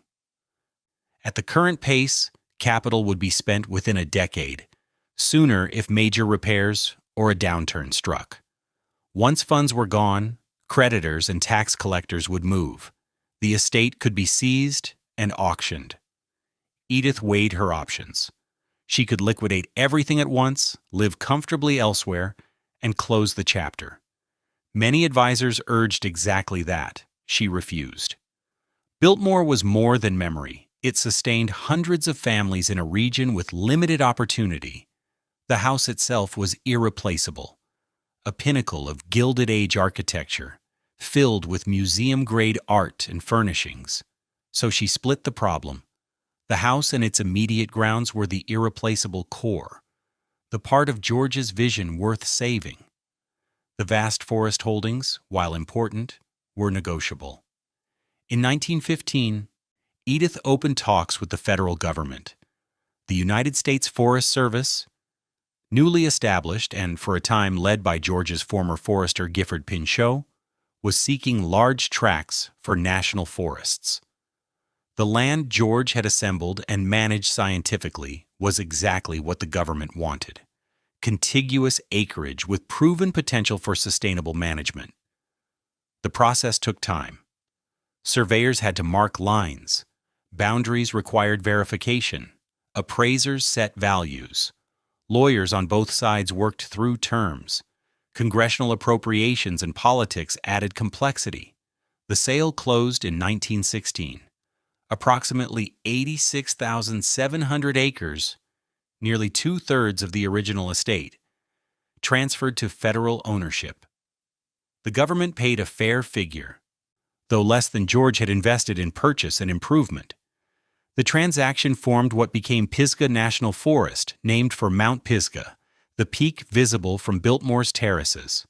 At the current pace, capital would be spent within a decade, sooner if major repairs or a downturn struck. Once funds were gone, creditors and tax collectors would move. The estate could be seized and auctioned. Edith weighed her options. She could liquidate everything at once, live comfortably elsewhere, and close the chapter. Many advisors urged exactly that. She refused. Biltmore was more than memory. It sustained hundreds of families in a region with limited opportunity. The house itself was irreplaceable, a pinnacle of Gilded Age architecture, filled with museum-grade art and furnishings. So she split the problem. The house and its immediate grounds were the irreplaceable core, the part of George's vision worth saving. The vast forest holdings, while important, were negotiable. In 1915, Edith opened talks with the federal government. The United States Forest Service, newly established and for a time led by George's former forester Gifford Pinchot, was seeking large tracts for national forests. The land George had assembled and managed scientifically was exactly what the government wanted: contiguous acreage with proven potential for sustainable management. The process took time. Surveyors had to mark lines. Boundaries required verification. Appraisers set values. Lawyers on both sides worked through terms. Congressional appropriations and politics added complexity. The sale closed in 1916. Approximately 86,700 acres, nearly two-thirds of the original estate, transferred to federal ownership. The government paid a fair figure, though less than George had invested in purchase and improvement. The transaction formed what became Pisgah National Forest, named for Mount Pisgah, the peak visible from Biltmore's terraces.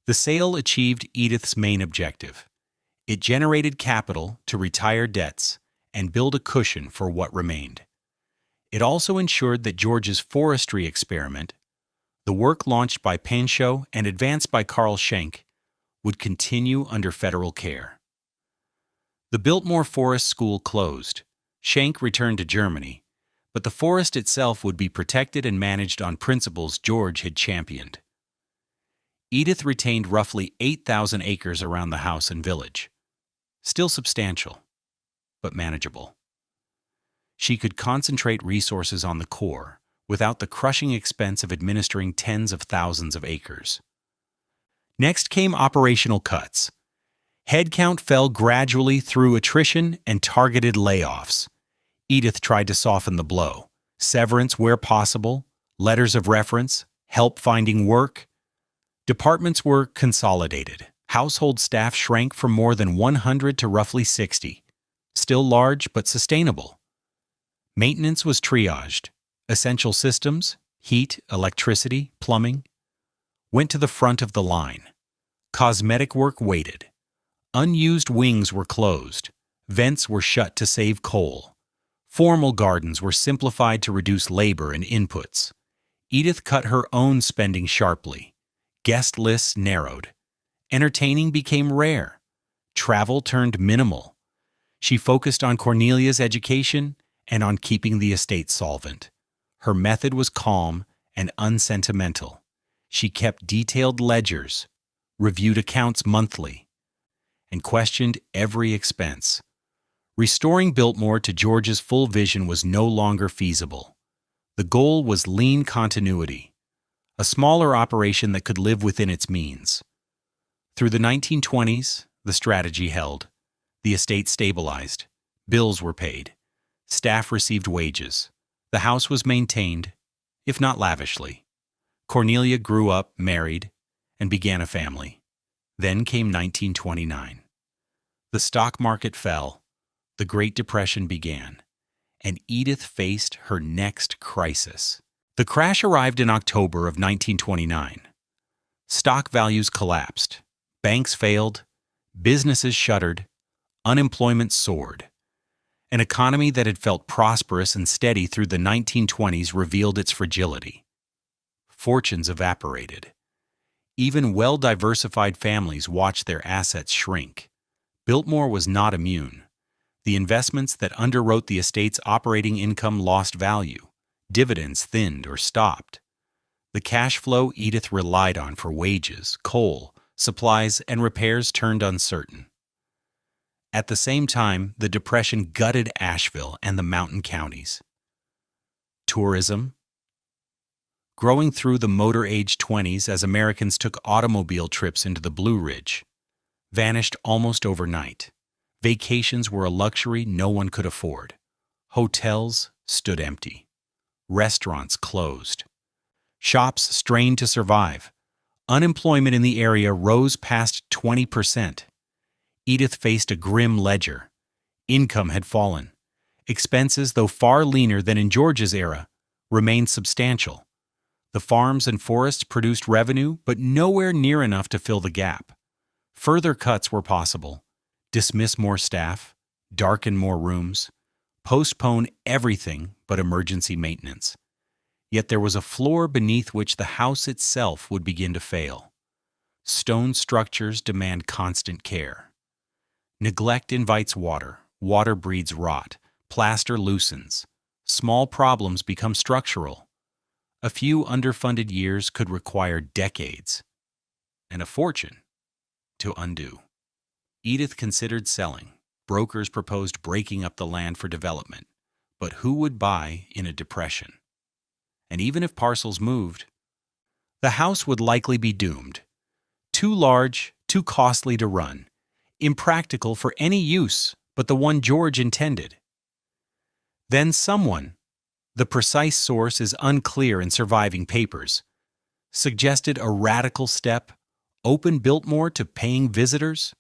The sale achieved Edith's main objective. It generated capital to retire debts and build a cushion for what remained. It also ensured that George's forestry experiment, the work launched by Pinchot and advanced by Carl Schenck, would continue under federal care. The Biltmore Forest School closed. Schenck returned to Germany, but the forest itself would be protected and managed on principles George had championed. Edith retained roughly 8,000 acres around the house and village. Still substantial, but manageable. She could concentrate resources on the core without the crushing expense of administering tens of thousands of acres. Next came operational cuts. Headcount fell gradually through attrition and targeted layoffs. Edith tried to soften the blow. Severance where possible, letters of reference, help finding work. Departments were consolidated. Household staff shrank from more than 100 to roughly 60. Still large but sustainable. Maintenance was triaged. Essential systems, heat, electricity, plumbing, went to the front of the line. Cosmetic work waited. Unused wings were closed. Vents were shut to save coal. Formal gardens were simplified to reduce labor and inputs. Edith cut her own spending sharply. Guest lists narrowed. Entertaining became rare. Travel turned minimal. She focused on Cornelia's education and on keeping the estate solvent. Her method was calm and unsentimental. She kept detailed ledgers, reviewed accounts monthly, and questioned every expense. Restoring Biltmore to George's full vision was no longer feasible. The goal was lean continuity, a smaller operation that could live within its means. Through the 1920s, the strategy held. The estate stabilized. Bills were paid. Staff received wages. The house was maintained, if not lavishly. Cornelia grew up, married, and began a family. Then came 1929. The stock market fell. The Great Depression began, and Edith faced her next crisis. The crash arrived in October of 1929. Stock values collapsed. Banks failed. Businesses shuttered. Unemployment soared. An economy that had felt prosperous and steady through the 1920s revealed its fragility. Fortunes evaporated. Even well-diversified families watched their assets shrink. Biltmore was not immune. The investments that underwrote the estate's operating income lost value. Dividends thinned or stopped. The cash flow Edith relied on for wages, coal, supplies, and repairs turned uncertain. At the same time, the Depression gutted Asheville and the mountain counties. Tourism, growing through the motor-age 20s as Americans took automobile trips into the Blue Ridge, vanished almost overnight. Vacations were a luxury no one could afford. Hotels stood empty. Restaurants closed. Shops strained to survive. Unemployment in the area rose past 20%. Edith faced a grim ledger. Income had fallen. Expenses, though far leaner than in George's era, remained substantial. The farms and forests produced revenue, but nowhere near enough to fill the gap. Further cuts were possible. Dismiss more staff, darken more rooms, postpone everything but emergency maintenance. Yet there was a floor beneath which the house itself would begin to fail. Stone structures demand constant care. Neglect invites water, water breeds rot, plaster loosens. Small problems become structural. A few underfunded years could require decades and a fortune to undo. Edith considered selling. Brokers proposed breaking up the land for development. But who would buy in a depression? And even if parcels moved, the house would likely be doomed. Too large, too costly to run, impractical for any use but the one George intended. Then someone, the precise source is unclear in surviving papers, suggested a radical step: open Biltmore to paying visitors.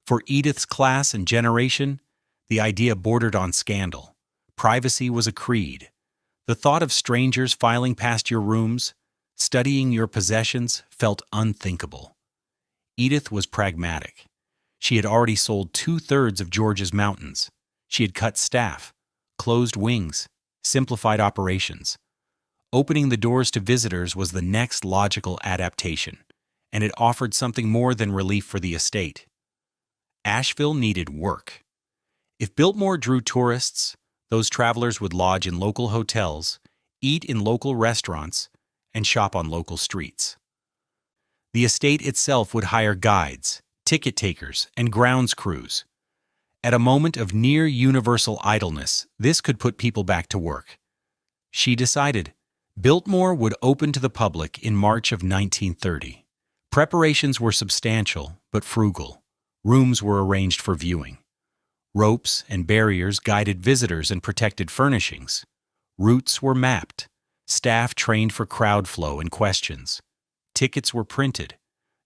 For Edith's class and generation, the idea bordered on scandal. Privacy was a creed. The thought of strangers filing past your rooms, studying your possessions, felt unthinkable. Edith was pragmatic. She had already sold 2/3 of George's mountains. She had cut staff, closed wings, simplified operations. Opening the doors to visitors was the next logical adaptation, and it offered something more than relief for the estate. Asheville needed work. If Biltmore drew tourists, those travelers would lodge in local hotels, eat in local restaurants, and shop on local streets. The estate itself would hire guides, ticket takers, and grounds crews. At a moment of near universal idleness, this could put people back to work. She decided Biltmore would open to the public in March of 1930. Preparations were substantial but frugal. Rooms were arranged for viewing. Ropes and barriers guided visitors and protected furnishings. Routes were mapped. Staff trained for crowd flow and questions. Tickets were printed.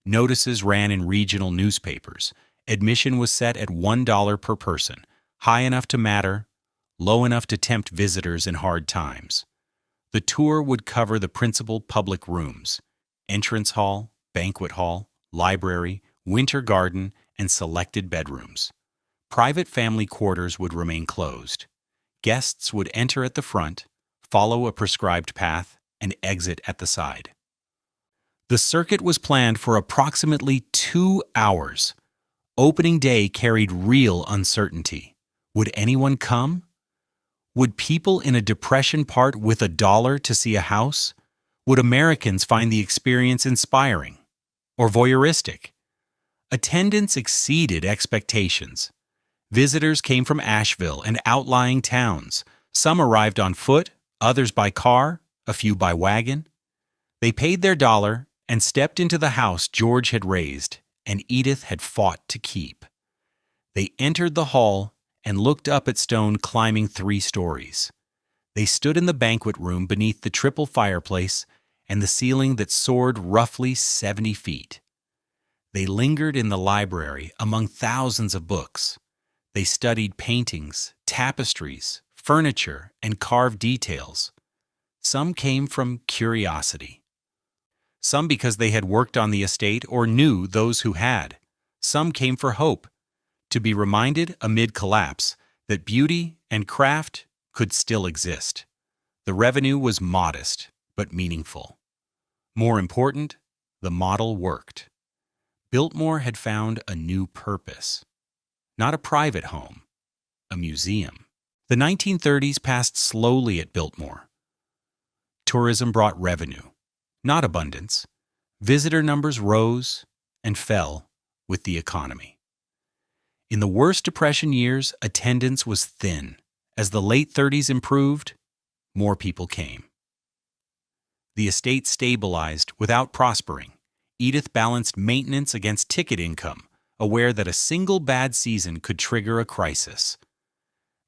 Notices ran in regional newspapers. Admission was set at $1 per person, high enough to matter, low enough to tempt visitors in hard times. The tour would cover the principal public rooms: entrance hall, banquet hall, library, winter garden, and selected bedrooms. Private family quarters would remain closed. Guests would enter at the front, follow a prescribed path, and exit at the side. The circuit was planned for approximately 2 hours. Opening day carried real uncertainty. Would anyone come? Would people in a depression part with $1 to see a house? Would Americans find the experience inspiring or voyeuristic? Attendance exceeded expectations. Visitors came from Asheville and outlying towns. Some arrived on foot, others by car, a few by wagon. They paid their $1 and stepped into the house George had raised and Edith had fought to keep. They entered the hall and looked up at Stone climbing 3 stories. They stood in the banquet room beneath the triple fireplace and the ceiling that soared roughly 70 feet. They lingered in the library among thousands of books. They studied paintings, tapestries, furniture, and carved details. Some came from curiosity. Some because they had worked on the estate or knew those who had. Some came for hope, to be reminded amid collapse that beauty and craft could still exist. The revenue was modest but meaningful. More important, the model worked. Biltmore had found a new purpose. Not a private home, a museum. The 1930s passed slowly at Biltmore. Tourism brought revenue, not abundance. Visitor numbers rose and fell with the economy. In the worst Depression years, attendance was thin. As the late 30s improved, more people came. The estate stabilized without prospering. Edith balanced maintenance against ticket income, aware that a single bad season could trigger a crisis.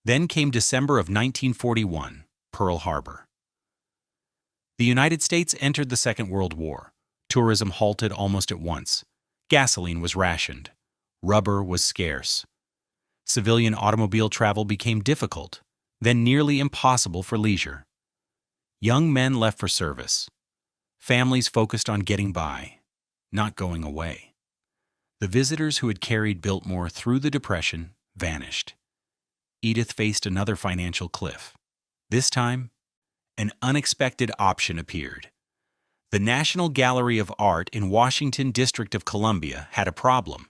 Then came December of 1941, Pearl Harbor. The United States entered the Second World War. Tourism halted almost at once. Gasoline was rationed. Rubber was scarce. Civilian automobile travel became difficult, then nearly impossible for leisure. Young men left for service. Families focused on getting by, not going away. The visitors who had carried Biltmore through the Depression vanished. Edith faced another financial cliff. This time, an unexpected option appeared. The National Gallery of Art in Washington, District of Columbia, had a problem.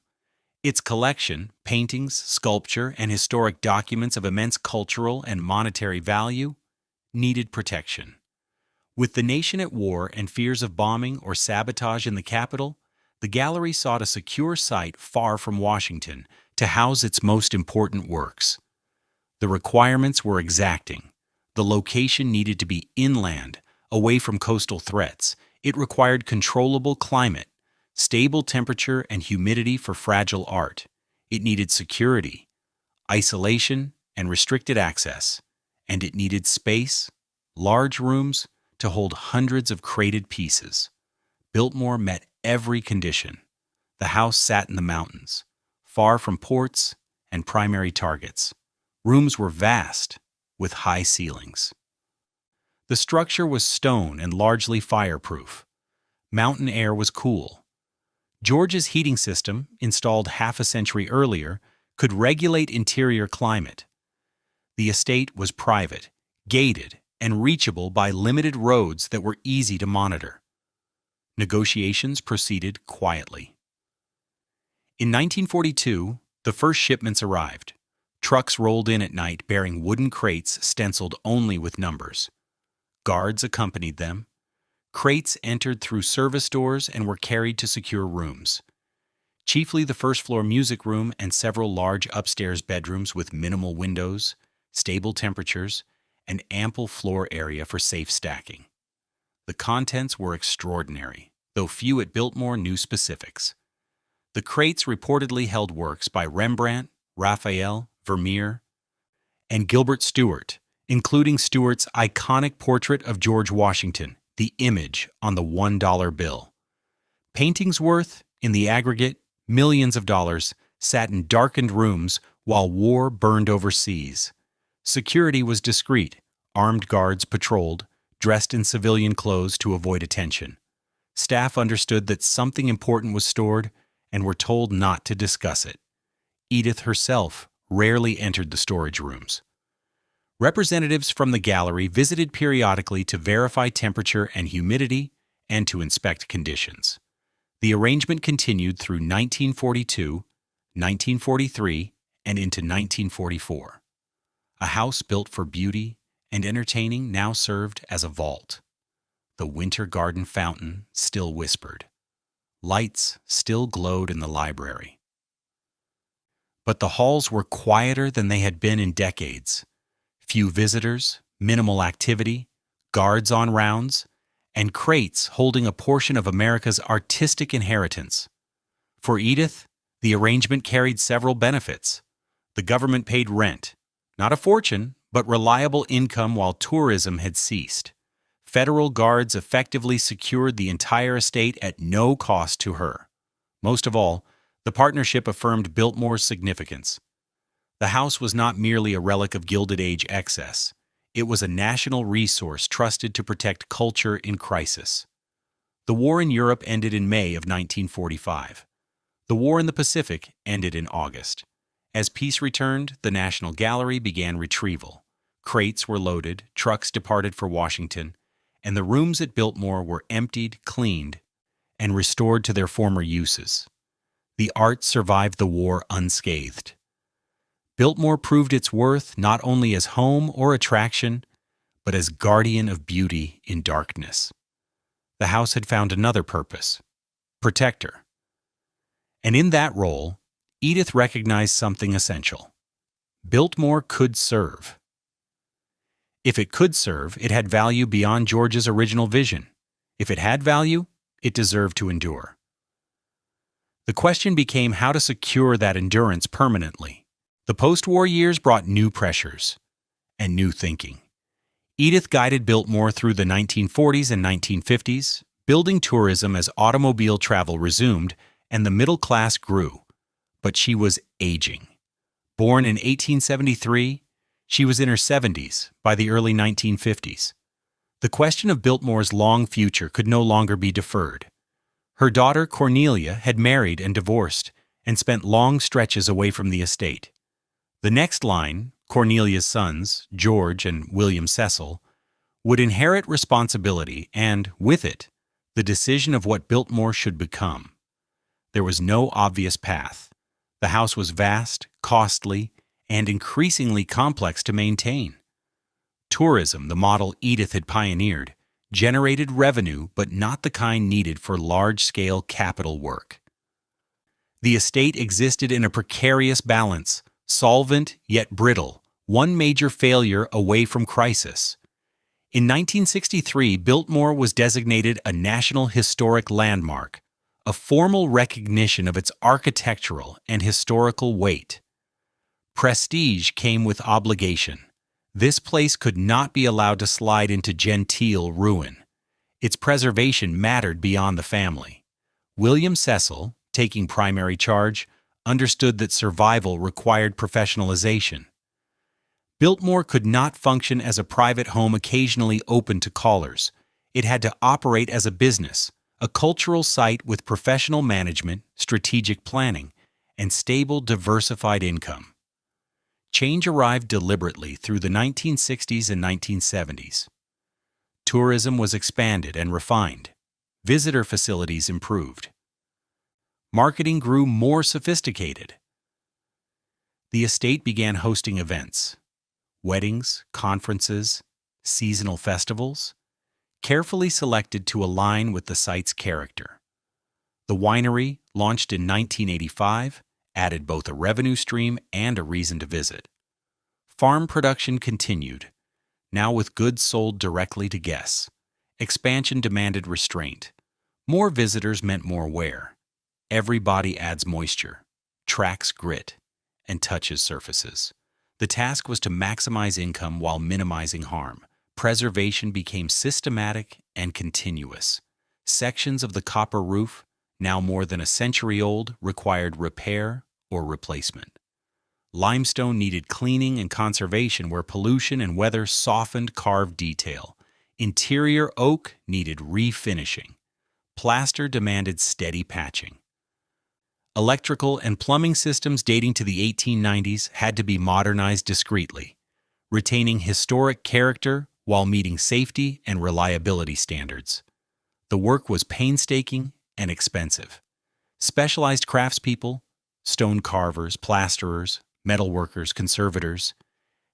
Its collection, paintings, sculpture, and historic documents of immense cultural and monetary value, needed protection. With the nation at war and fears of bombing or sabotage in the capital, the gallery sought a secure site far from Washington to house its most important works. The requirements were exacting. The location needed to be inland, away from coastal threats. It required controllable climate, stable temperature and humidity for fragile art. It needed security, isolation, and restricted access. And it needed space, large rooms, to hold hundreds of crated pieces. Biltmore met every condition. The house sat in the mountains, far from ports and primary targets. Rooms were vast, with high ceilings. The structure was stone and largely fireproof. Mountain air was cool. George's heating system, installed half a century earlier, could regulate interior climate. The estate was private, gated, and reachable by limited roads that were easy to monitor. Negotiations proceeded quietly. In 1942, the first shipments arrived. Trucks rolled in at night bearing wooden crates stenciled only with numbers. Guards accompanied them. Crates entered through service doors and were carried to secure rooms. Chiefly the first-floor music room and several large upstairs bedrooms with minimal windows, stable temperatures, and ample floor area for safe stacking. The contents were extraordinary, though few at Biltmore knew specifics. The crates reportedly held works by Rembrandt, Raphael, Vermeer, and Gilbert Stuart, including Stuart's iconic portrait of George Washington, the image on the $1 bill. Paintings worth, in the aggregate, millions of dollars, sat in darkened rooms while war burned overseas. Security was discreet. Armed guards patrolled, dressed in civilian clothes to avoid attention. Staff understood that something important was stored and were told not to discuss it. Edith herself rarely entered the storage rooms. Representatives from the gallery visited periodically to verify temperature and humidity and to inspect conditions. The arrangement continued through 1942, 1943, and into 1944. A house built for beauty and entertaining now served as a vault. The winter garden fountain still whispered. Lights still glowed in the library. But the halls were quieter than they had been in decades. Few visitors, minimal activity, guards on rounds, and crates holding a portion of America's artistic inheritance. For Edith, the arrangement carried several benefits. The government paid rent, not a fortune, but reliable income while tourism had ceased. Federal guards effectively secured the entire estate at no cost to her. Most of all, the partnership affirmed Biltmore's significance. The house was not merely a relic of Gilded Age excess. It was a national resource trusted to protect culture in crisis. The war in Europe ended in May of 1945. The war in the Pacific ended in August. As peace returned, the National Gallery began retrieval. Crates were loaded, trucks departed for Washington, and the rooms at Biltmore were emptied, cleaned, and restored to their former uses. The art survived the war unscathed. Biltmore proved its worth not only as home or attraction, but as guardian of beauty in darkness. The house had found another purpose: protector. And in that role, Edith recognized something essential. Biltmore could serve. If it could serve, it had value beyond George's original vision. If it had value, it deserved to endure. The question became how to secure that endurance permanently. The post-war years brought new pressures and new thinking. Edith guided Biltmore through the 1940s and 1950s, building tourism as automobile travel resumed and the middle class grew. But she was aging. Born in 1873, she was in her 70s by the early 1950s. The question of Biltmore's long future could no longer be deferred. Her daughter Cornelia had married and divorced and spent long stretches away from the estate. The next line, Cornelia's sons, George and William Cecil, would inherit responsibility and, with it, the decision of what Biltmore should become. There was no obvious path. The house was vast, costly, and increasingly complex to maintain. Tourism, the model Edith had pioneered, generated revenue but not the kind needed for large-scale capital work. The estate existed in a precarious balance, solvent yet brittle, one major failure away from crisis. In 1963, Biltmore was designated a National Historic Landmark, a formal recognition of its architectural and historical weight. Prestige came with obligation. This place could not be allowed to slide into genteel ruin. Its preservation mattered beyond the family. William Cecil, taking primary charge, understood that survival required professionalization. Biltmore could not function as a private home occasionally open to callers. It had to operate as a business, a cultural site with professional management, strategic planning, and stable, diversified income. Change arrived deliberately through the 1960s and 1970s. Tourism was expanded and refined. Visitor facilities improved. Marketing grew more sophisticated. The estate began hosting events, weddings, conferences, seasonal festivals, carefully selected to align with the site's character. The winery, launched in 1985, added both a revenue stream and a reason to visit. Farm production continued, now with goods sold directly to guests. Expansion demanded restraint. More visitors meant more wear. Every body adds moisture, tracks grit, and touches surfaces. The task was to maximize income while minimizing harm. Preservation became systematic and continuous. Sections of the copper roof, now more than a century old, required repair or replacement. Limestone needed cleaning and conservation where pollution and weather softened carved detail. Interior oak needed refinishing. Plaster demanded steady patching. Electrical and plumbing systems dating to the 1890s had to be modernized discreetly, retaining historic character while meeting safety and reliability standards. The work was painstaking and expensive. Specialized craftspeople, stone carvers, plasterers, metalworkers, conservators,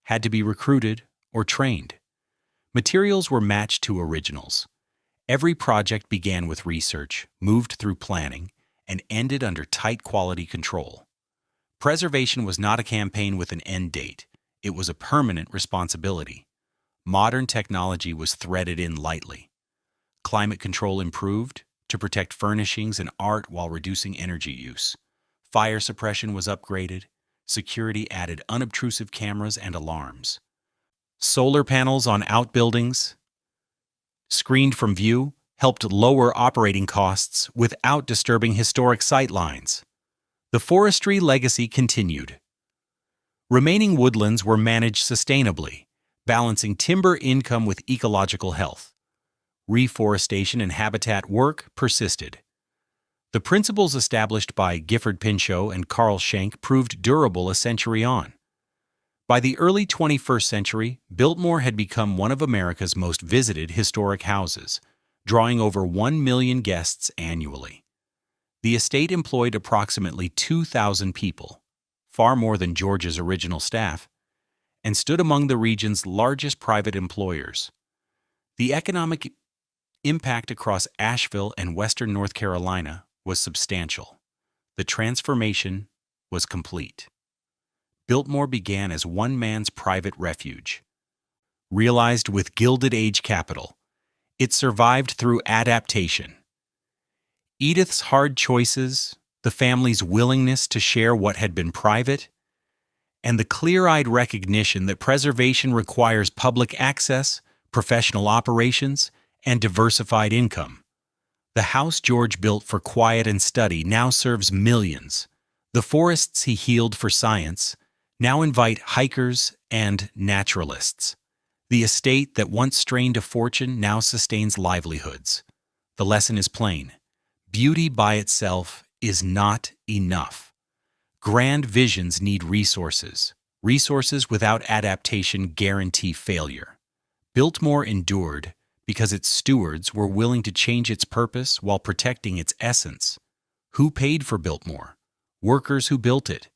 had to be recruited or trained. Materials were matched to originals. Every project began with research, moved through planning, and ended under tight quality control. Preservation was not a campaign with an end date. It was a permanent responsibility. Modern technology was threaded in lightly. Climate control improved to protect furnishings and art while reducing energy use. Fire suppression was upgraded. Security added unobtrusive cameras and alarms. Solar panels on outbuildings, screened from view, helped lower operating costs without disturbing historic sightlines. The forestry legacy continued. Remaining woodlands were managed sustainably, balancing timber income with ecological health. Reforestation and habitat work persisted. The principles established by Gifford Pinchot and Carl Schenck proved durable a century on. By the early 21st century, Biltmore had become one of America's most visited historic houses, drawing over 1 million guests annually. The estate employed approximately 2,000 people, far more than George's original staff, and stood among the region's largest private employers. The economic impact across Asheville and western North Carolina was substantial. The transformation was complete. Biltmore began as one man's private refuge. Realized with Gilded Age capital, it survived through adaptation. Edith's hard choices, the family's willingness to share what had been private, and the clear-eyed recognition that preservation requires public access, professional operations, and diversified income. The house George built for quiet and study now serves millions. The forests he healed for science now invite hikers and naturalists. The estate that once strained a fortune now sustains livelihoods. The lesson is plain. Beauty by itself is not enough. Grand visions need resources. Resources without adaptation guarantee failure. Biltmore endured because its stewards were willing to change its purpose while protecting its essence. Who paid for Biltmore? Workers who built it.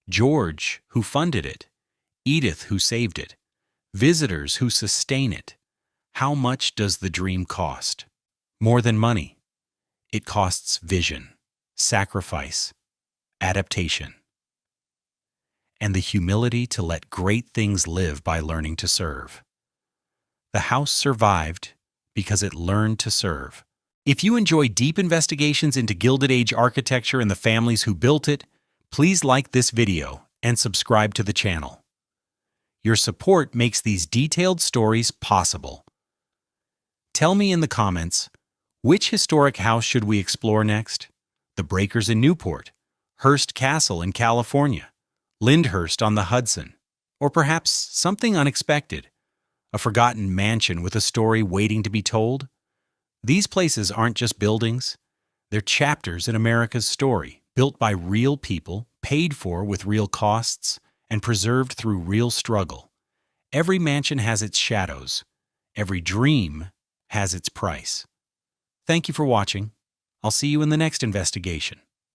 George, who funded it. Edith, who saved it. Visitors who sustain it. How much does the dream cost? More than money. It costs vision, sacrifice, adaptation, and the humility to let great things live by learning to serve. The house survived because it learned to serve. If you enjoy deep investigations into Gilded Age architecture and the families who built it, please like this video and subscribe to the channel. Your support makes these detailed stories possible. Tell me in the comments, which historic house should we explore next? The Breakers in Newport, Hearst Castle in California, Lyndhurst on the Hudson, or perhaps something unexpected, a forgotten mansion with a story waiting to be told? These places aren't just buildings. They're chapters in America's story, built by real people, paid for with real costs, and preserved through real struggle. Every mansion has its shadows. Every dream has its price. Thank you for watching. I'll see you in the next investigation.